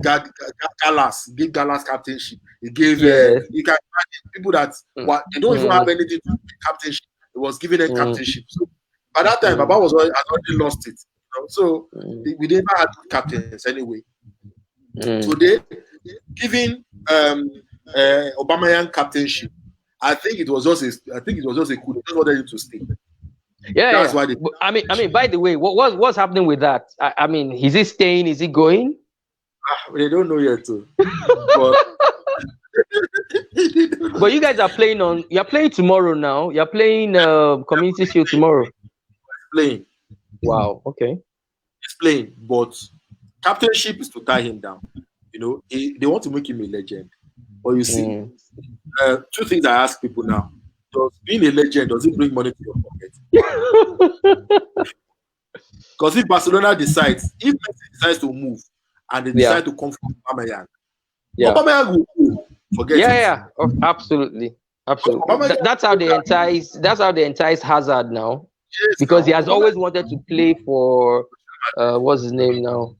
Gallas captainship. He gave you can imagine people that they don't even have anything to do with captainship. He was giving them captainship. So by that time, Baba had already lost it. You know? So we never had captains anyway. Today, giving Aubameyang captainship, I think it was just a coup. They just wanted him to stay. That's why they. I mean, by the way, what's happening with that? I mean, is he staying? Is he going? They don't know yet, too. But you guys are playing you're playing tomorrow now. You're playing Community Shield tomorrow. Playing. Wow. Okay. He's playing, but captainship is to tie him down. You know, they want to make him a legend. But you see, two things I ask people now. Does being a legend, does it bring money to your pocket? Because if Barcelona decides to move and they decide to come from Aubameyang, Aubameyang will go. Forget Yeah, it. yeah, absolutely, absolutely. Obama That's how they entice. That's how they entice Hazard now, yes, because he now has Obama always wanted to play for what's his name now?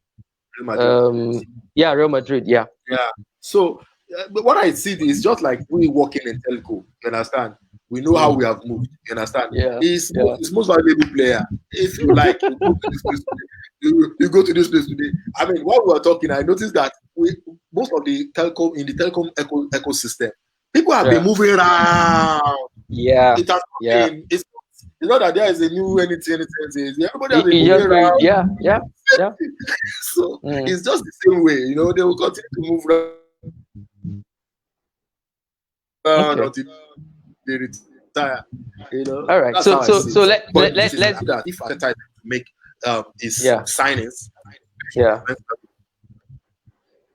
Real Madrid. Um, yeah, Real Madrid. Yeah, Yeah. So, but what I see is just like we working in telco. You understand? We know how mm, we have moved. You understand? yeah, yeah. He's most valuable player. If you like, you go to this place today. You go to this place today. I mean, while we were talking, I noticed that most of the telecom in the telecom ecosystem, people have been Yeah, moving around. yeah, It has not yeah. been. It's not that there is a new anything. Everybody has been He moving just around. moved. Yeah, yeah, yeah. So Mm. it's just the same way. They will continue to move around Okay. until they retire. All right. That's how So I see so it. so let But let, this let is let's that if Arteta to make his yeah, signings, yeah.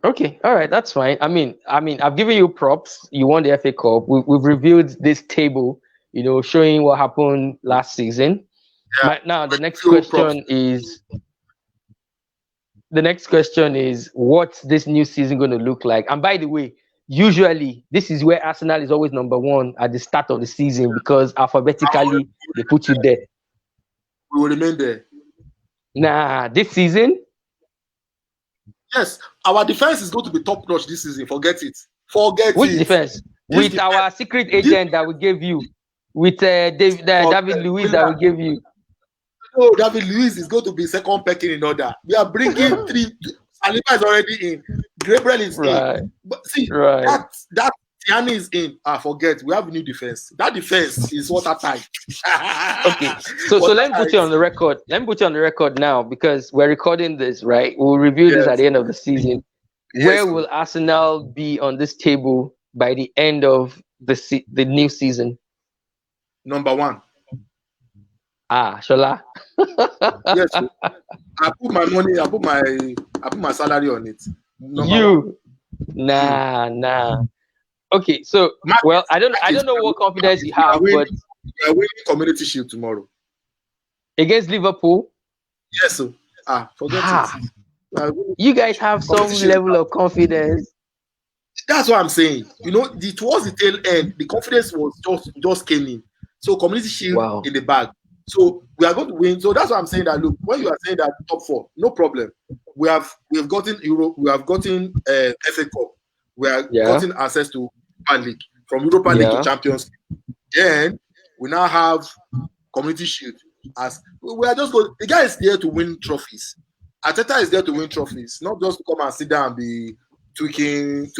Okay. All right. That's fine. I mean, I've given you props. You won the FA Cup. We've reviewed this table. Showing what happened last season. yeah, Now the next few props. question is what's this new season going to look like? And by the way, usually this is where Arsenal is always number one at the start of the season because alphabetically they put you there. We will remain there. Nah, this season, Yes, our defense is going to be top notch this season. Forget it. Forget which it. defense? This With defense, our secret this agent that we gave you, with David forget. Luiz that we gave you. No, David Luiz is going to be second pecking in order. We are bringing three. Saliba is already in. Gabriel is in. Right, But see, right. that Tiani is in. Forget. We have a new defense. That defense is watertight. Okay, so let me put Watertight. you on the record. Let me put you on the record now because we're recording this, right? We'll review this at Yes. the end of the season. Yes. Where will Arsenal be on this table by the end of the new season? Number one. Shola. Yes. I put my money. I put my salary on it. Number one. You, nah. Okay, so Mark well, I it. don't know what confidence you We are have, winning. but We are winning Community Shield tomorrow. against Liverpool, Yes. So, forget it. ah, you guys have some Community Shield. level of confidence. That's what I'm saying. Towards the tail end, the confidence was just came in. So Community Shield Wow. in the bag. So we are going to win. So that's what I'm saying. That look, when you are saying that top four, no problem. We have gotten Euro. We have gotten FA Cup. We have gotten access to Europa League, from Europa League to Champions League. Then we now have Community Shield. As we are just going. The guy is there to win trophies. Arteta is there to win trophies, not just to come and sit down and be tweaking.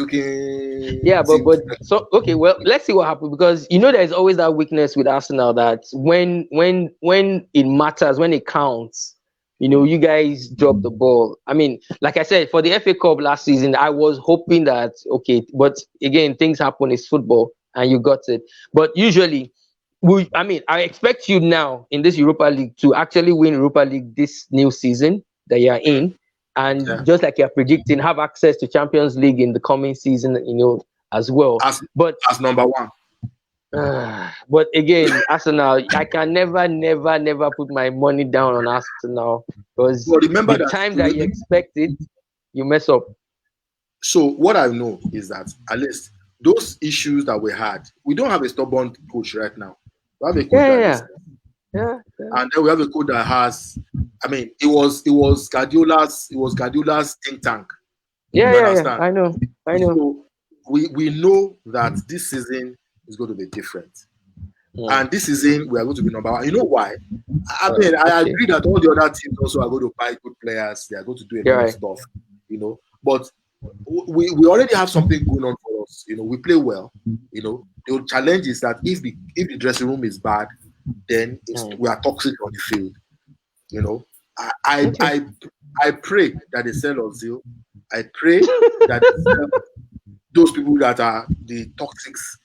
Yeah, but so okay, well, let's see what happens because there's always that weakness with Arsenal that when it matters, when it counts, you guys drop the ball. I mean, like I said, for the FA Cup last season, I was hoping that okay, but again, things happen. It's football, and you got it. But usually, I expect you now in this Europa League to actually win Europa League this new season that you are in. And just like you're predicting, have access to Champions League in the coming season, as well. As number one. But again, Arsenal, I can never put my money down on Arsenal because remember the time that you expect it, you mess up. So what I know is that at least those issues that we had, we don't have a stubborn coach right now. We have a coach yeah. And then we have a coach that has. I mean, it was Guardiola's think tank. Yeah. I know. So we know that this season is going to be different. And this season we are going to be number one. You know why? I mean, I agree that all the other teams also are going to buy good players. They are going to do a lot of stuff, But we already have something going on for us. We play well. The challenge is that if the dressing room is bad, then we are toxic on the field. I pray that they sell Ozil. I pray that they sell those people that are the toxics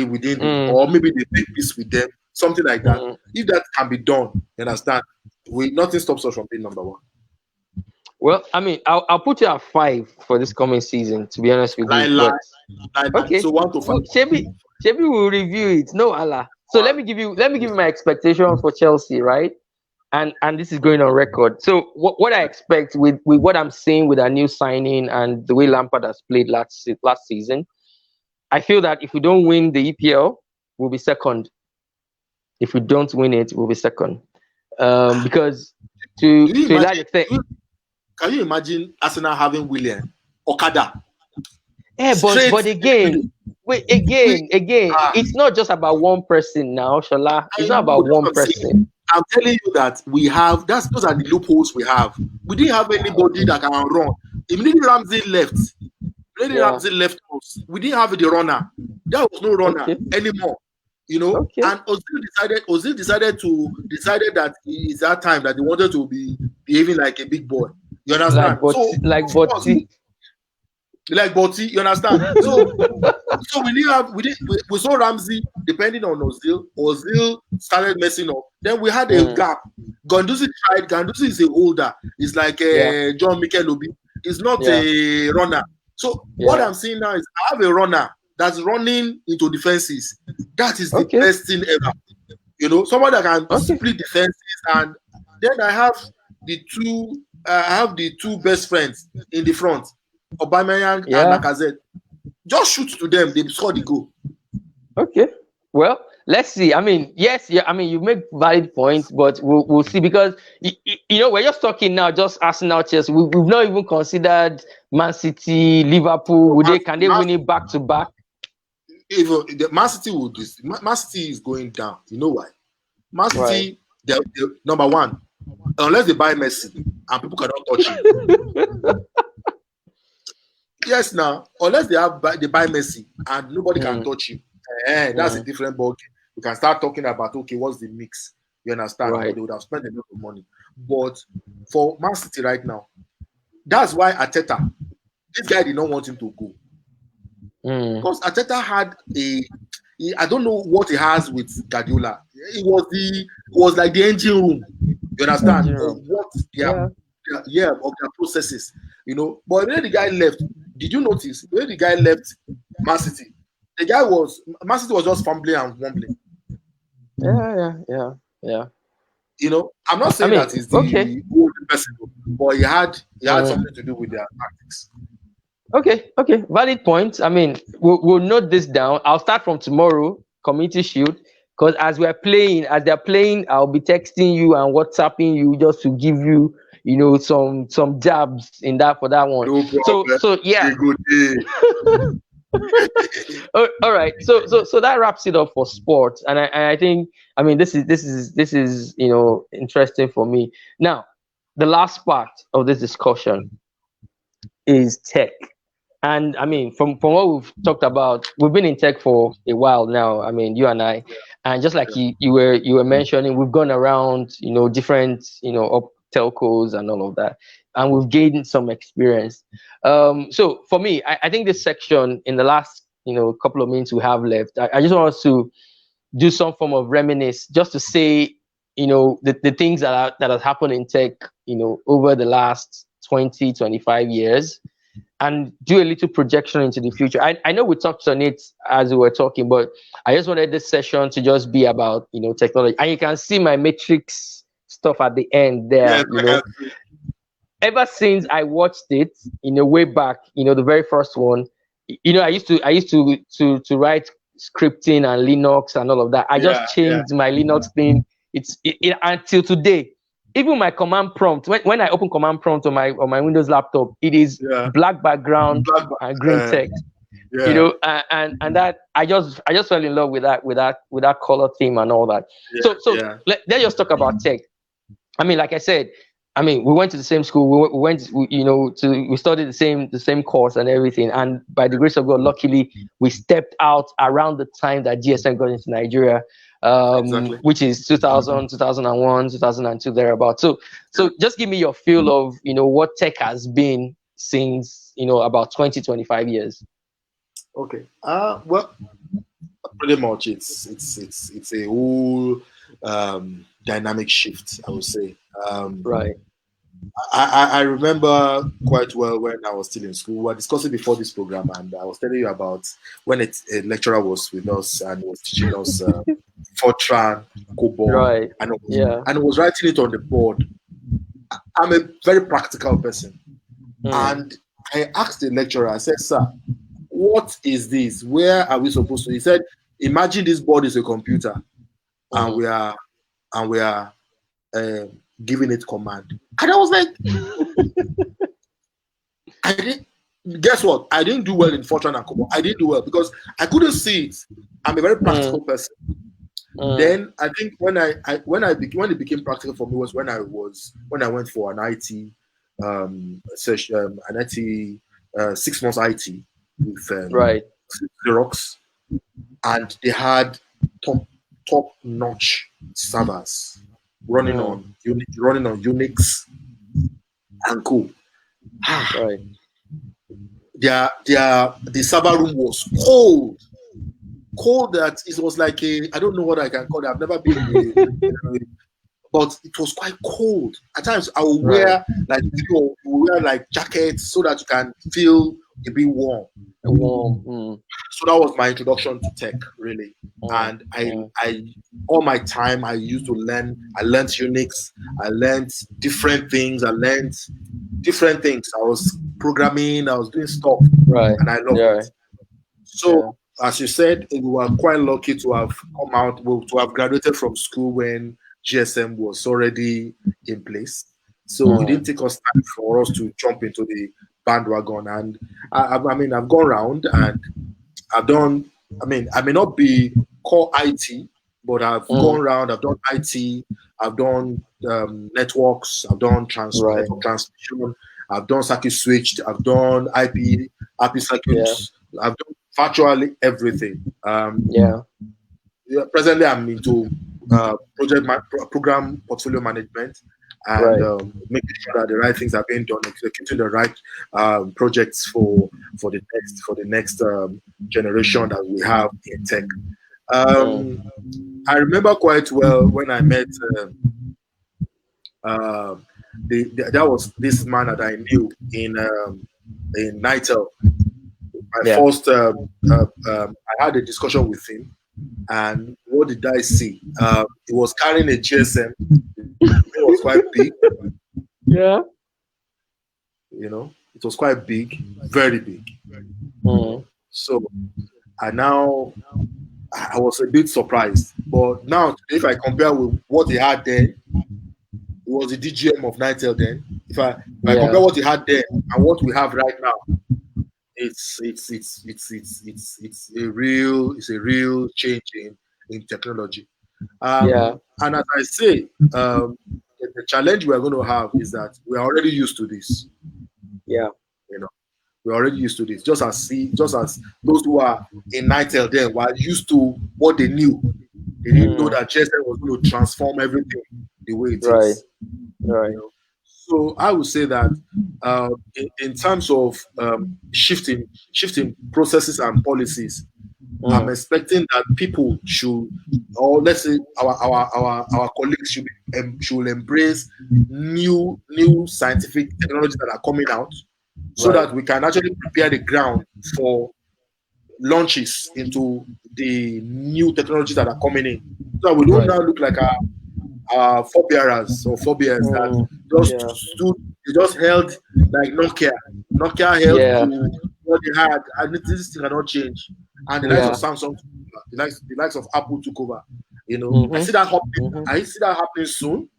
within, or maybe they make peace with them, something like that. If that can be done, you understand, nothing stops us from being number one. Well, I mean, I'll put you at 5 for this coming season. To be honest with you, okay. So 1 to 5. Shebi will review it. No, Allah. So let me give you my expectation for Chelsea, right? And this is going on record. So what I expect with what I'm seeing with our new signing and the way Lampard has played last season, I feel that if we don't win the EPL, we'll be second. If we don't win it, we'll be second. Because Do you to a large imagine? extent, Can you imagine Arsenal having William Okada yeah, straight but in the again, middle? wait, We, again, ah, it's not just about one person now, Shola. I It's not know about that's one what I'm saying. person. I'm telling you that we have those are the loopholes we have. We didn't have anybody that can run. Immediately Ramsey left. Immediately Yeah. Ramsey left us. We didn't have the runner. There was no runner Okay. anymore. You know, Okay. and Ozil decided that it's that time that he wanted to be behaving like a big boy. You understand? So Like of course, Botsy. like Botti, you understand? So we saw Ramsey depending on Ozil. Ozil started messing up. Then we had a gap. Ganduzi tried. Ganduzi is a holder. It's like Yeah. John Mikel Obi. He's not Yeah. a runner. So what I'm seeing now is I have a runner that's running into defenses. That is the Okay. best thing ever. You know, someone that can Okay. split defenses, and then I have the two best friends in the front, Aubameyang and Lacazette. Just shoot to them, they score the goal. Okay. Well, let's see. I mean, yes, yeah. I mean, you make valid points, but we'll see, because you know, we're just talking now, just Arsenal, Chelsea. We've not even considered Man City, Liverpool. Can they win it back to back? Even the Man City will this. Man City is going down. You know why? Man City, they're number one. Unless they buy Messi and people cannot touch him. Yes, now unless they buy Messi and nobody can touch him, that's a different ballgame. We can start talking about, okay, what's the mix? You understand? Right. They would have spent a lot of money. But for Man City right now, that's why Arteta, this guy did not want him to go. Because Arteta had I don't know what he has with Guardiola. It was like the engine room. You understand? Of what of their processes. You know, but when the guy left, did you notice when the guy left Man City? Man City was just fumbling and wumbling. Yeah. You know, I'm not saying that he's the old person, but he had something to do with their tactics. Okay, valid point. I mean, we'll note this down. I'll start from tomorrow, Community Shield, because as they're playing, I'll be texting you and WhatsApping you just to give you, you know, some jabs in that for that one. No problem. So yeah. All right. So that wraps it up for sports, and I think, I mean, this is you know, interesting for me. Now, the last part of this discussion is tech. And I mean, from what we've talked about, we've been in tech for a while now. I mean, you and I, and just like you were mentioning, we've gone around, you know, different, you know, up telcos and all of that, and we've gained some experience. So for me, I think this section, in the last, you know, couple of minutes we have left, I just want us to do some form of reminisce, just to say, you know, the things that have happened in tech, you know, over the last 20-25 years, and do a little projection into the future. I know we touched on it as we were talking, but I just wanted this session to just be about, you know, technology. And you can see my matrix stuff at the end there. You know, ever since I watched it, in a way back, you know, the very first one, you know, I used to write scripting and Linux and all of that. I just changed my Linux thing. It's until today. Even my command prompt, when I open command prompt on my Windows laptop, it is black background and green text. You know, and that I just fell in love with that color theme and all that. Let's just talk about tech. I mean, like I said, I mean, we went to the same school. We studied the same course and everything. And by the grace of God, luckily, we stepped out around the time that GSM got into Nigeria. Which is 2000, 2001, 2002, thereabout. So just give me your feel of, you know, what tech has been since, you know, about 20-25 years. Okay. Well, pretty much it's a whole dynamic shift, I would say. Right. I remember quite well when I was still in school. We were discussing before this program, and I was telling you about when a lecturer was with us and was teaching us Fortran, COBOL, and it was writing it on the board. I'm a very practical person, and I asked the lecturer, I said, "Sir, what is this? Where are we supposed to? He said, imagine this board is a computer, and we are uh, giving it command. And I was like, I didn't. Guess what? I didn't do well in Fortran and Common. I didn't do well because I couldn't see it. I'm a very practical person. Then I think when it became practical for me was when I went for an IT session, an IT 6 months IT with Xerox, and they had top notch servers running on Unix and co. Right. The server room was cold that it was like I don't know what I can call it. I've never been but it was quite cold. At times I will wear like jackets so that you can feel a bit warm. So that was my introduction to tech, really. And I all my time I used to learn. I learned Unix. I learned different things. I was programming. I was doing stuff, and I loved it. So, as you said, we were quite lucky to have come out, to have graduated from school when GSM was already in place. So it didn't take us time for us to jump into the bandwagon. And I mean, I've gone around and I've done. I mean, I may not be core IT, but I've gone around. I've done IT. I've done networks. I've done transmission. I've done circuit switched. I've done IP circuits. I've done virtually everything. Presently, I'm into program portfolio management and making sure that the right things are being done, executing the right projects for the next generation that we have in tech. I remember quite well when I met that was this man that I knew in Nitel. First, I had a discussion with him, and what did I see? He was carrying a GSM. It was quite big. Yeah. You know, it was quite big, very big. So, and now I was a bit surprised. But now, if I compare with what he had then, it was the DGM of Nitel then. If I compare what he had then and what we have right now, it's a real change in technology. And as I say, the challenge we are going to have is that we are already used to this. Yeah. You know, we're already used to this. Just as those who are in Nitel then were used to what they knew. They didn't know that GSM was going to transform everything the way it is. Right. You know? So I would say that in terms of shifting processes and policies, I'm expecting that people should, or let's say our colleagues should embrace new scientific technologies that are coming out, so that we can actually prepare the ground for launches into the new technologies that are coming in. So we don't now look like our forebearers or forebears that they just held like Nokia. Nokia held to what they had, and this thing cannot change. And the likes of Samsung, the likes of Apple took over. You know, I see that happening. I see that happening soon.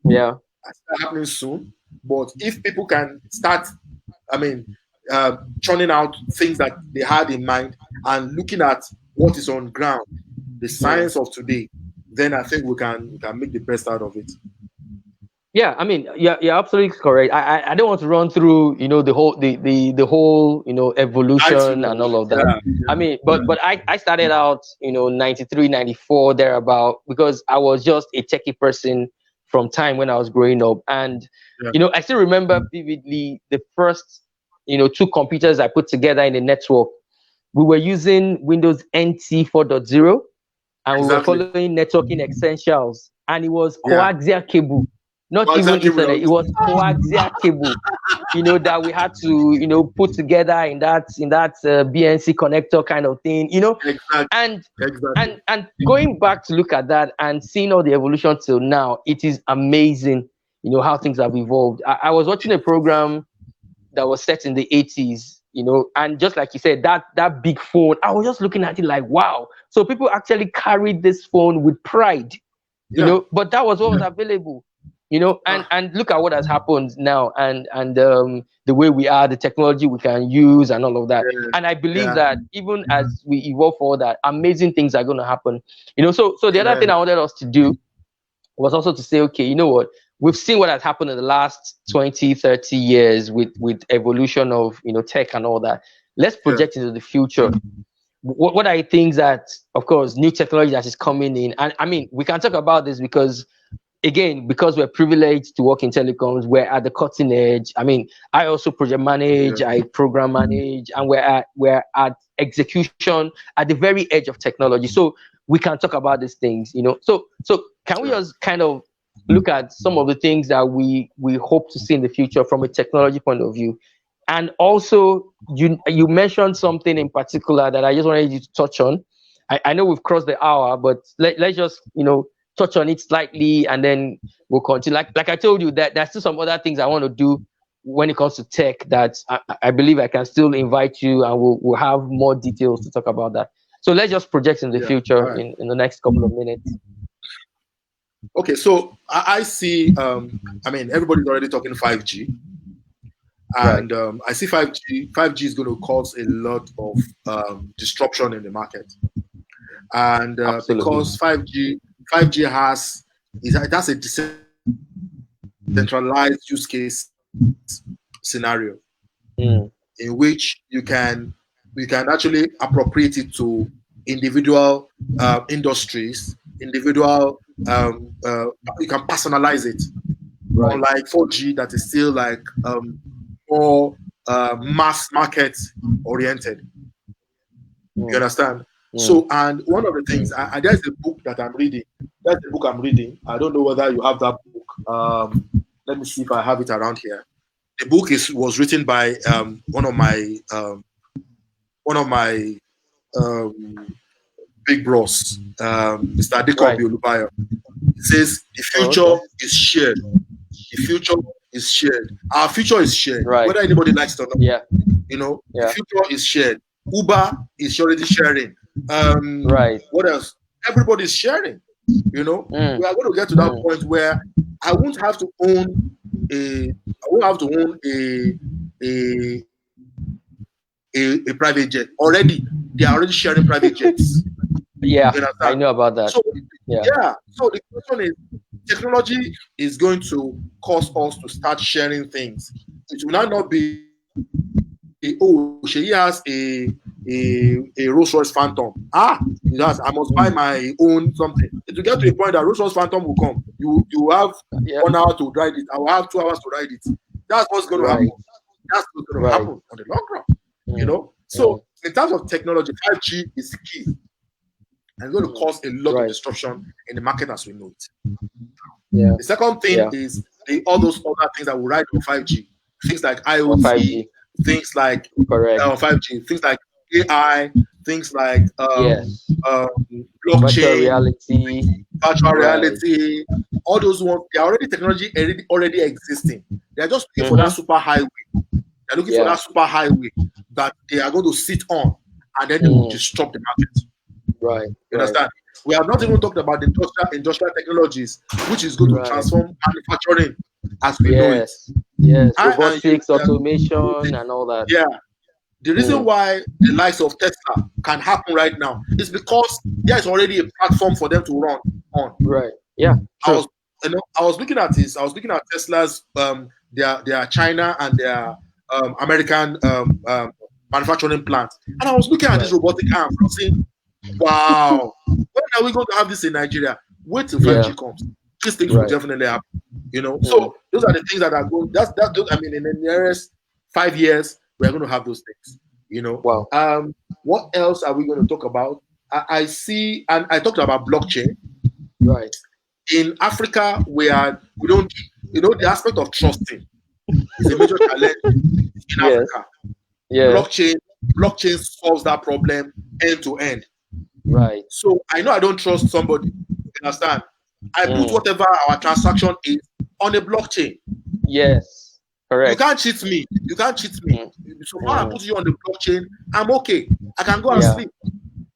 Yeah, I see that happening soon. But if people can start, churning out things that they had in mind and looking at what is on ground, the science of today, then I think we can make the best out of it. Yeah, I mean, you're absolutely correct. I don't want to run through, the whole evolution and all of that. Yeah. I mean, but I started out, 93, 94, thereabout, because I was just a techie person from time when I was growing up. And, I still remember vividly the first, 2 computers I put together in the network. We were using Windows NT 4.0 and we were following networking essentials, and it was coaxial cable. Not even Ethernet, it was coaxial cable, that we had to, put together in that BNC connector kind of thing, and going back to look at that and seeing all the evolution till now, it is amazing, how things have evolved. I was watching a program that was set in the 80s, and just like you said, that big phone, I was just looking at it like, wow. So people actually carried this phone with pride, but that was what was available, and look at what has happened now, and the way we are, the technology we can use and all of that. And I believe that even as we evolve forward, that amazing things are going to happen. So the other thing I wanted us to do was also to say, okay, you know what? We've seen what has happened in the last 20, 30 years with evolution of, tech and all that. Let's project into the future. What are the things that, of course, new technology that is coming in? And I mean, we can talk about this because, again, because we're privileged to work in telecoms, we're at the cutting edge. I mean, I also project manage, I program manage, and we're at execution at the very edge of technology. So we can talk about these things, So can we just kind of look at some of the things that we hope to see in the future from a technology point of view? And also, you mentioned something in particular that I just wanted you to touch on. I know we've crossed the hour, but let's just touch on it slightly, and then we'll continue. Like I told you, that there's still some other things I want to do when it comes to tech that I believe I can still invite you, and we'll have more details to talk about that. So let's just project in the future in the next couple of minutes. Okay, so I see. I mean, everybody's already talking 5G. And I see 5G. 5G is going to cause a lot of disruption in the market, and because 5G has a decentralized use case scenario in which you can actually appropriate it to individual industries, individual. You can personalize it, unlike 4G that is still like more mass market oriented. You understand? So, and one of the things, there's a book that I'm reading. That's the book I'm reading. I don't know whether you have that book. Let me see if I have it around here. The book was written by one of my big bros, Mr. Adekobi Olubayo. It says the future is shared. The future is shared. Our future is shared, whether anybody likes it or not. The future is shared. Uber is already sharing. What else? Everybody's sharing. We are going to get to that point where I won't have to own a private jet. Already, they are already sharing private jets. I know about that. So, so the question is, technology is going to cause us to start sharing things. It will not be, she has a Rolls Royce Phantom. Yes, I must buy my own something. It will get to a point that Rolls Royce Phantom will come. You have 1 hour to ride it. I will have 2 hours to ride it. That's what's going to happen. That's what's going to happen on the long run. So in terms of technology, 5G is key. And it's going to cause a lot of disruption in the market as we know it. The second thing is all those other things that will ride on 5G. Things like IoT, things like 5G, things like AI, things like blockchain, virtual reality, all those ones, they are already technology already existing. They are just looking for that super highway. They're looking for that super highway that they are going to sit on, and then they will disrupt the market. You understand? We have not even talked about the industrial technologies, which is going to transform manufacturing as we know it. Robotics, automation, and all that. The reason why the likes of Tesla can happen right now is because there is already a platform for them to run on. I was looking at this. I was looking at Tesla's their China and their American manufacturing plants, and I was looking at this robotic arm. I was saying, wow, when are we going to have this in Nigeria? Wait till 5G comes. These things will definitely happen. So those are the things that are going. I mean, in the nearest 5 years, we're going to have those things. What else are we going to talk about? I see, and I talked about blockchain. In Africa, we don't. The aspect of trusting is a major challenge in Africa. Blockchain solves that problem end to end. So I know I don't trust somebody. You understand? I put whatever our transaction is on a blockchain. You Correct. can't cheat me. You can't cheat me. So far I Mm. put you on the blockchain, I'm okay. I can go and Yeah. sleep.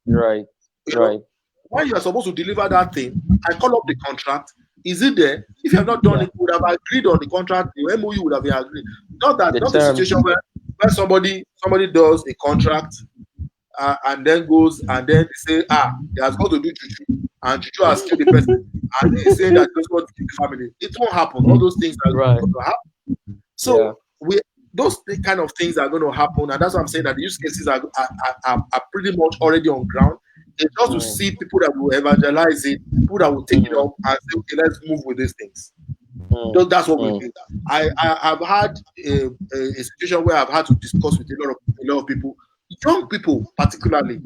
Right. You know, Right. when you are supposed to deliver that thing, I call up the contract. Is it there? If you have not done Yeah. it, you would have agreed on the contract. The MOU would have been agreed. Not that, The not a situation terms. where somebody does a contract and then goes and then they say, he has got to do juju, and juju has killed the person, and he's saying that he doesn't want to kill the family. It won't happen. All those things are Right. going to happen. Yeah. So those kind of things are going to happen, and that's why I'm saying that the use cases are pretty much already on ground. It's just to see people that will evangelize it, people that will take it up and say, okay, let's move with these things. That's what we do. I've had a situation where I've had to discuss with a lot of people, young people particularly,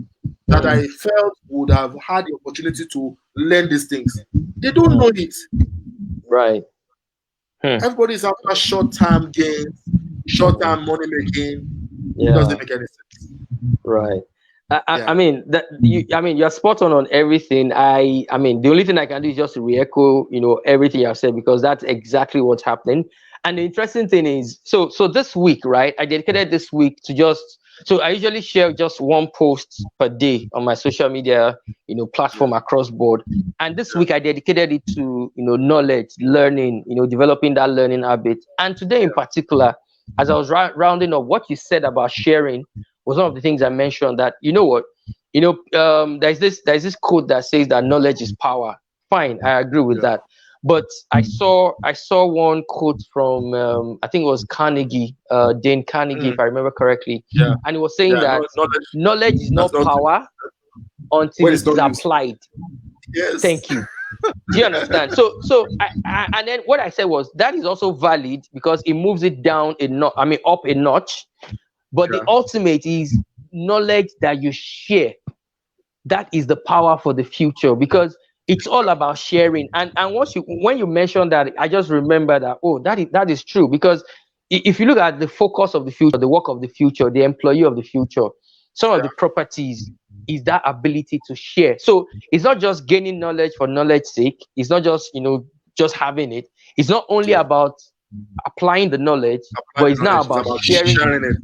that I felt would have had the opportunity to learn these things. They don't know it. Right. Everybody's after short-term gains, short-term money making. It Yeah. doesn't make any sense. Right. Yeah. I mean that you're spot on everything. I mean the only thing I can do is just re-echo, everything I've said, because that's exactly what's happening. And the interesting thing is, so this week, right? I dedicated this week to so I usually share just one post per day on my social media, platform across board. And this week I dedicated it to, knowledge, learning, developing that learning habit. And today in particular, as I was rounding up, what you said about sharing was one of the things I mentioned, that there's this quote that says that knowledge is power. Fine, I agree with that. But I saw one quote from I think it was Carnegie, Dane Carnegie, if I remember correctly, and it was saying that knowledge is not power until when it it's is not used. applied. Yes. Thank you. Do you understand? So I and then what I said was that is also valid because it moves it down up a notch. But the ultimate is knowledge that you share. That is the power for the future, because it's all about sharing. And when you mentioned that, I just remember that, that is true. Because if you look at the focus of the future, the work of the future, the employee of the future, some of the properties is that ability to share. So it's not just gaining knowledge for knowledge's sake. It's not just just having it. It's not only about applying the knowledge, but it's now about sharing it.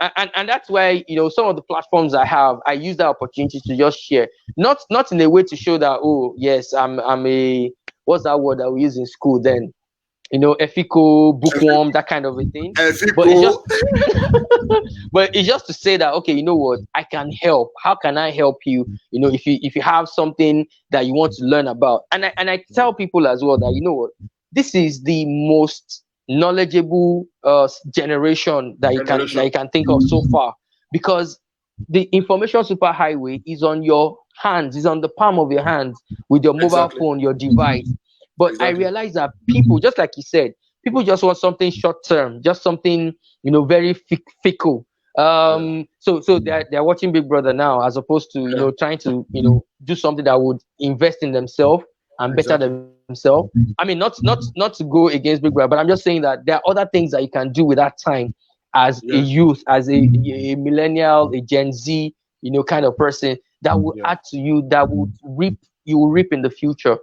And that's why some of the platforms I have, I use that opportunity to just share, not in a way to show that, oh yes, I'm a, what's that word that we use in school then, ethical bookworm, that kind of a thing. But it's just to say that, okay, you know what, I can help. How can I help you? If you have something that you want to learn about, and I tell people as well that, you know what, this is the most knowledgeable generation that you can think of so far, because the information superhighway is on your hands, is on the palm of your hands, with your mobile phone, your device. But I realize that people, just like you said, people just want something short term, just something very fickle. So they're watching Big Brother now, as opposed to trying to do something that would invest in themselves and better themselves. I mean, not to go against Big Brother, but I'm just saying that there are other things that you can do with that time as a youth, as a millennial, a Gen Z, kind of person, that will add to you, that you will reap in the future.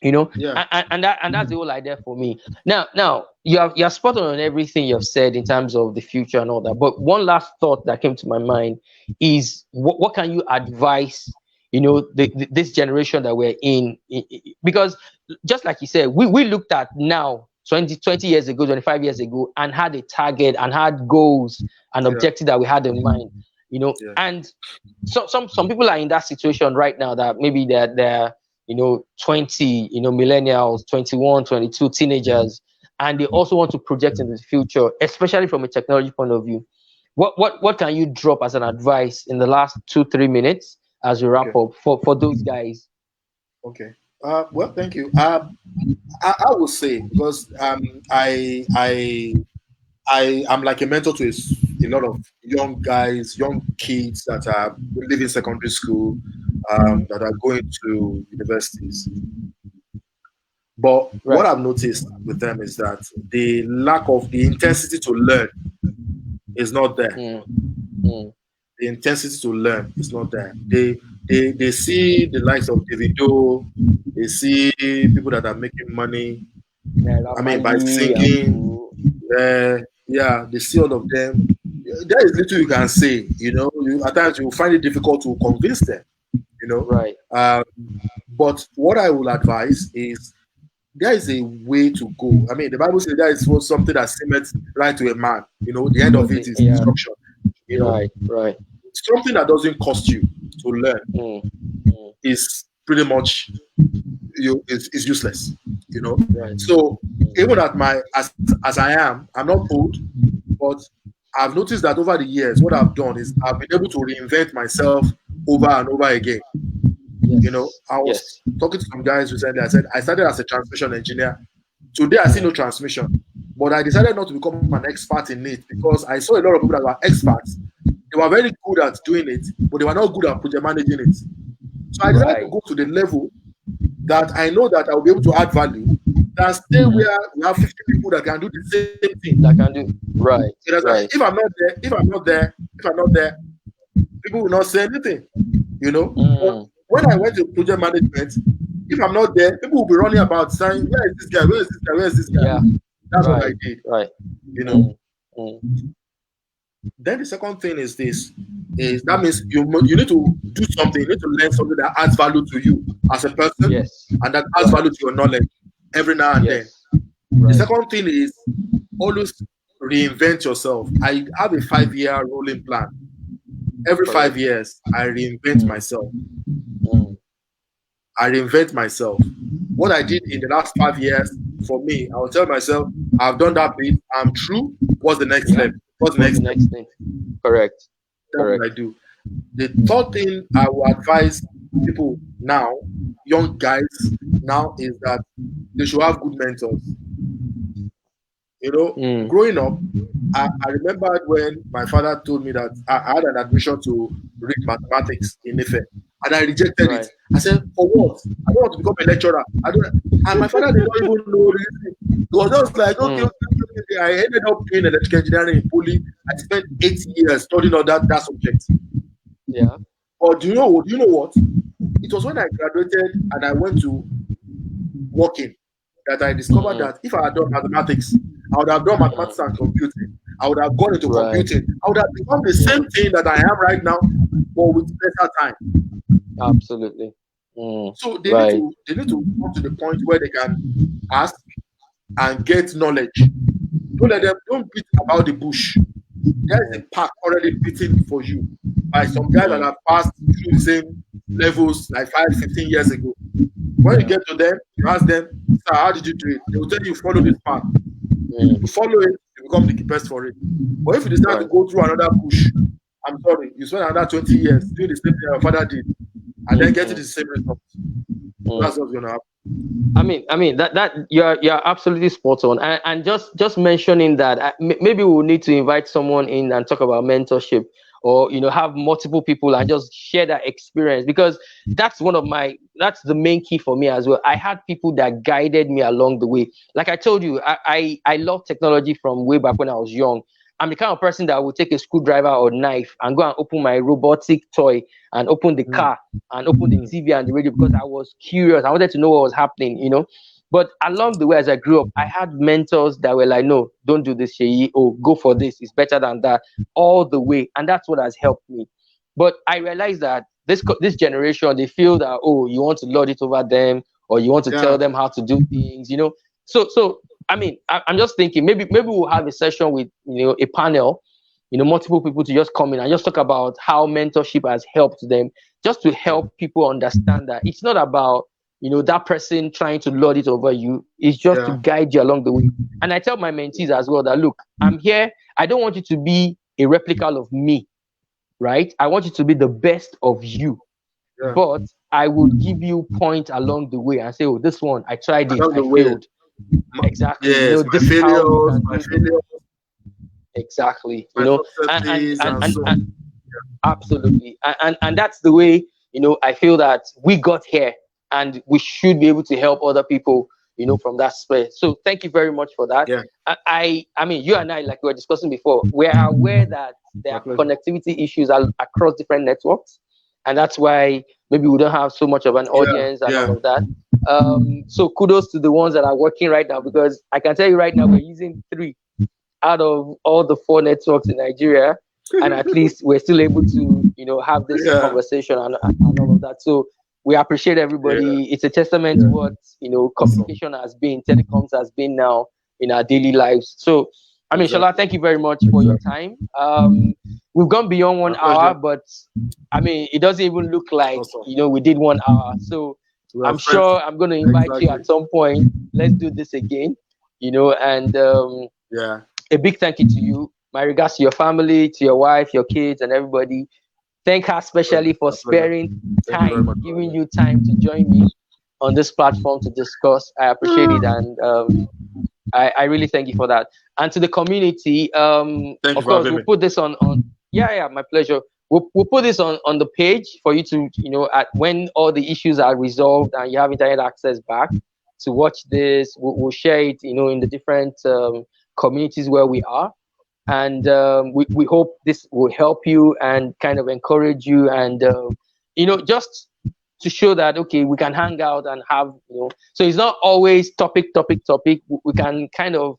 And that's the whole idea for me. Now you're spot on everything you've said in terms of the future and all that. But one last thought that came to my mind is, what can you advise this generation that we're in? Because just like you said, we looked at now 20 years ago, 25 years ago, and had a target and had goals and objectives that we had in mind. And so some people are in that situation right now, that maybe they're 20, millennials, 21, 22, teenagers, and they also want to project into the future, especially from a technology point of view. What can you drop as an advice in the last 2-3 minutes as we wrap up for those guys? Okay. Well, thank you. I will say, because I'm like a mentor to a lot of young guys, young kids that are leaving secondary school, that are going to universities. But what I've noticed with them is that the lack of the intensity to learn is not there. The intensity to learn is not there. They see the likes of Davido, they see people that are making money. By singing, Yeah, they see all of them. There is little you can say. At times you find it difficult to convince them. You know, Right. um, but what I will advise is there is a way to go. I mean, the Bible says there is something that seemeth right to a man. The end of it is Yeah. destruction. Right. Right. Something that doesn't cost you to learn is pretty much is useless. Right. So even at my as I am, I'm not old, but I've noticed that over the years, what I've done is I've been able to reinvent myself over and over again. Yes. I was Yes. talking to some guys recently. I said I started as a transmission engineer. Today I see no transmission, but I decided not to become an expert in it because I saw a lot of people that were experts. They were very good at doing it, but they were not good at project managing it. So I decided to go to the level that I know that I will be able to add value than stay where we have 50 people that can do the same thing. That can do. Right. Right. If I'm not there, people will not say anything. But when I went to project management, if I'm not there, people will be running about saying, "Where is this guy? Where is this guy? Where is this guy?" Yeah. That's right. what I did. Right. Then the second thing is this: that means you need to do something. You need to learn something that adds value to you as a person, Yes. and that adds value to your knowledge every now and then. The second thing is always reinvent yourself. I have a 5-year rolling plan. Every 5 years, I reinvent myself. What I did in the last 5 years, for me, I will tell myself, I've done that bit. I'm true. What's the next step? What's the next thing? Correct. That's what I do. The third thing I will advise people now, young guys now, is that they should have good mentors. Growing up, I remembered when my father told me that I had an admission to read mathematics in Ife, and I rejected it. I said, "For what? I don't want to become a lecturer." And my father did not even know anything. It was just like, okay. I ended up doing electrical engineering in Poly. I spent 8 years studying on that subject. Yeah. But do you know what? It was when I graduated and I went to working that I discovered that if I had done mathematics, I would have done mathematics and computing. I would have gone into computing. I would have become the same thing that I am right now, but with better time. Absolutely. So they need to come to the point where they can ask and get knowledge. Don't beat about the bush. There is a path already beaten for you by some guys that have passed through the same levels like 5-15 years ago. When you get to them, you ask them, "Sir, how did you do it?" They will tell you, "Follow this path." You follow it, you become the best for it. But if you decide to go through another bush, I'm sorry, you spend another 20 years doing the same thing your father did, and then get to the same result. That's what's gonna happen. I mean that you're absolutely spot on, and just mentioning that maybe we'll need to invite someone in and talk about mentorship, or have multiple people and just share that experience, because that's the main key for me as well. I had people that guided me along the way. Like I told you, I love technology from way back when I was young. I'm the kind of person that would take a screwdriver or knife and go and open my robotic toy and open the car and open the TV and the radio, because I was curious. I wanted to know what was happening, But along the way, as I grew up, I had mentors that were like, "No, don't do this, Sheyi. Oh, go for this. It's better than that." All the way, and that's what has helped me. But I realized that this generation, they feel that, oh, you want to lord it over them, or you want to tell them how to do things, So I mean, I'm just thinking maybe we'll have a session with a panel, multiple people to just come in and just talk about how mentorship has helped them, just to help people understand that it's not about that person trying to lord it over you. It's just to guide you along the way. And I tell my mentees as well that, look, I'm here. I don't want you to be a replica of me, right? I want you to be the best of you. But I will give you point along the way and say, "Oh, this one, I tried it, I failed." Exactly. Yes, this my is how failures, my failures. Exactly. And absolutely. And that's the way, I feel that we got here, and we should be able to help other people, from that space. So thank you very much for that. Yeah. I mean, you and I, like we were discussing before, we're aware that there are connectivity issues across different networks, and that's why maybe we don't have so much of an audience and all of that. So kudos to the ones that are working right now, because I can tell you right now, we're using 3. out of all the 4 networks in Nigeria, and at least we're still able to, have this conversation and all of that. So we appreciate everybody. It's a testament to what communication has been, telecoms has been now in our daily lives. So I mean, Shola, thank you very much for your time. We've gone beyond 1 hour, but I mean, it doesn't even look like we did 1 hour. So I'm sure I'm going to invite you at some point. Let's do this again, and a big thank you to you. My regards to your family, to your wife, your kids, and everybody. Thank her especially for sparing time, giving you time to join me on this platform to discuss. I appreciate it, and I really thank you for that. And to the community, of course, we'll put this on. Yeah, my pleasure. We'll put this on the page for you to, at when all the issues are resolved and you have internet access back to watch this. We'll share it, in the different communities where we are. And we hope this will help you and kind of encourage you and, just to show that, okay, we can hang out and have, so it's not always topic. We can kind of,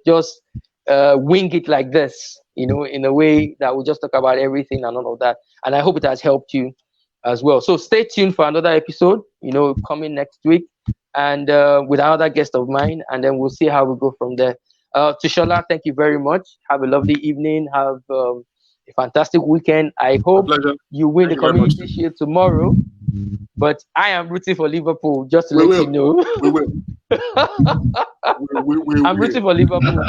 just wing it like this, in a way that we just talk about everything and all of that. And I hope it has helped you as well. So stay tuned for another episode, coming next week and with another guest of mine. And then we'll see how we go from there. To Shola, thank you very much. Have a lovely evening. Have a fantastic weekend. I hope you win the Community Shield tomorrow. But I am rooting for Liverpool, just to let you know. We will. I'm rooting for Liverpool,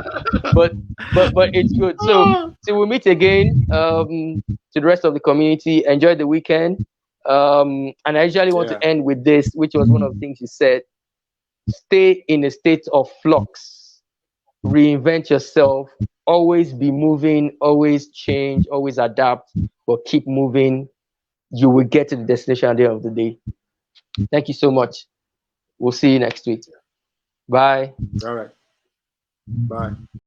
but it's good. So till we meet again, to the rest of the community, enjoy the weekend. And I usually want to end with this, which was one of the things you said. Stay in a state of flux. Reinvent yourself. Always be moving. Always change. Always adapt. But keep moving. You will get to the destination at the end of the day. Thank you so much. We'll see you next week. Bye. All right. Bye.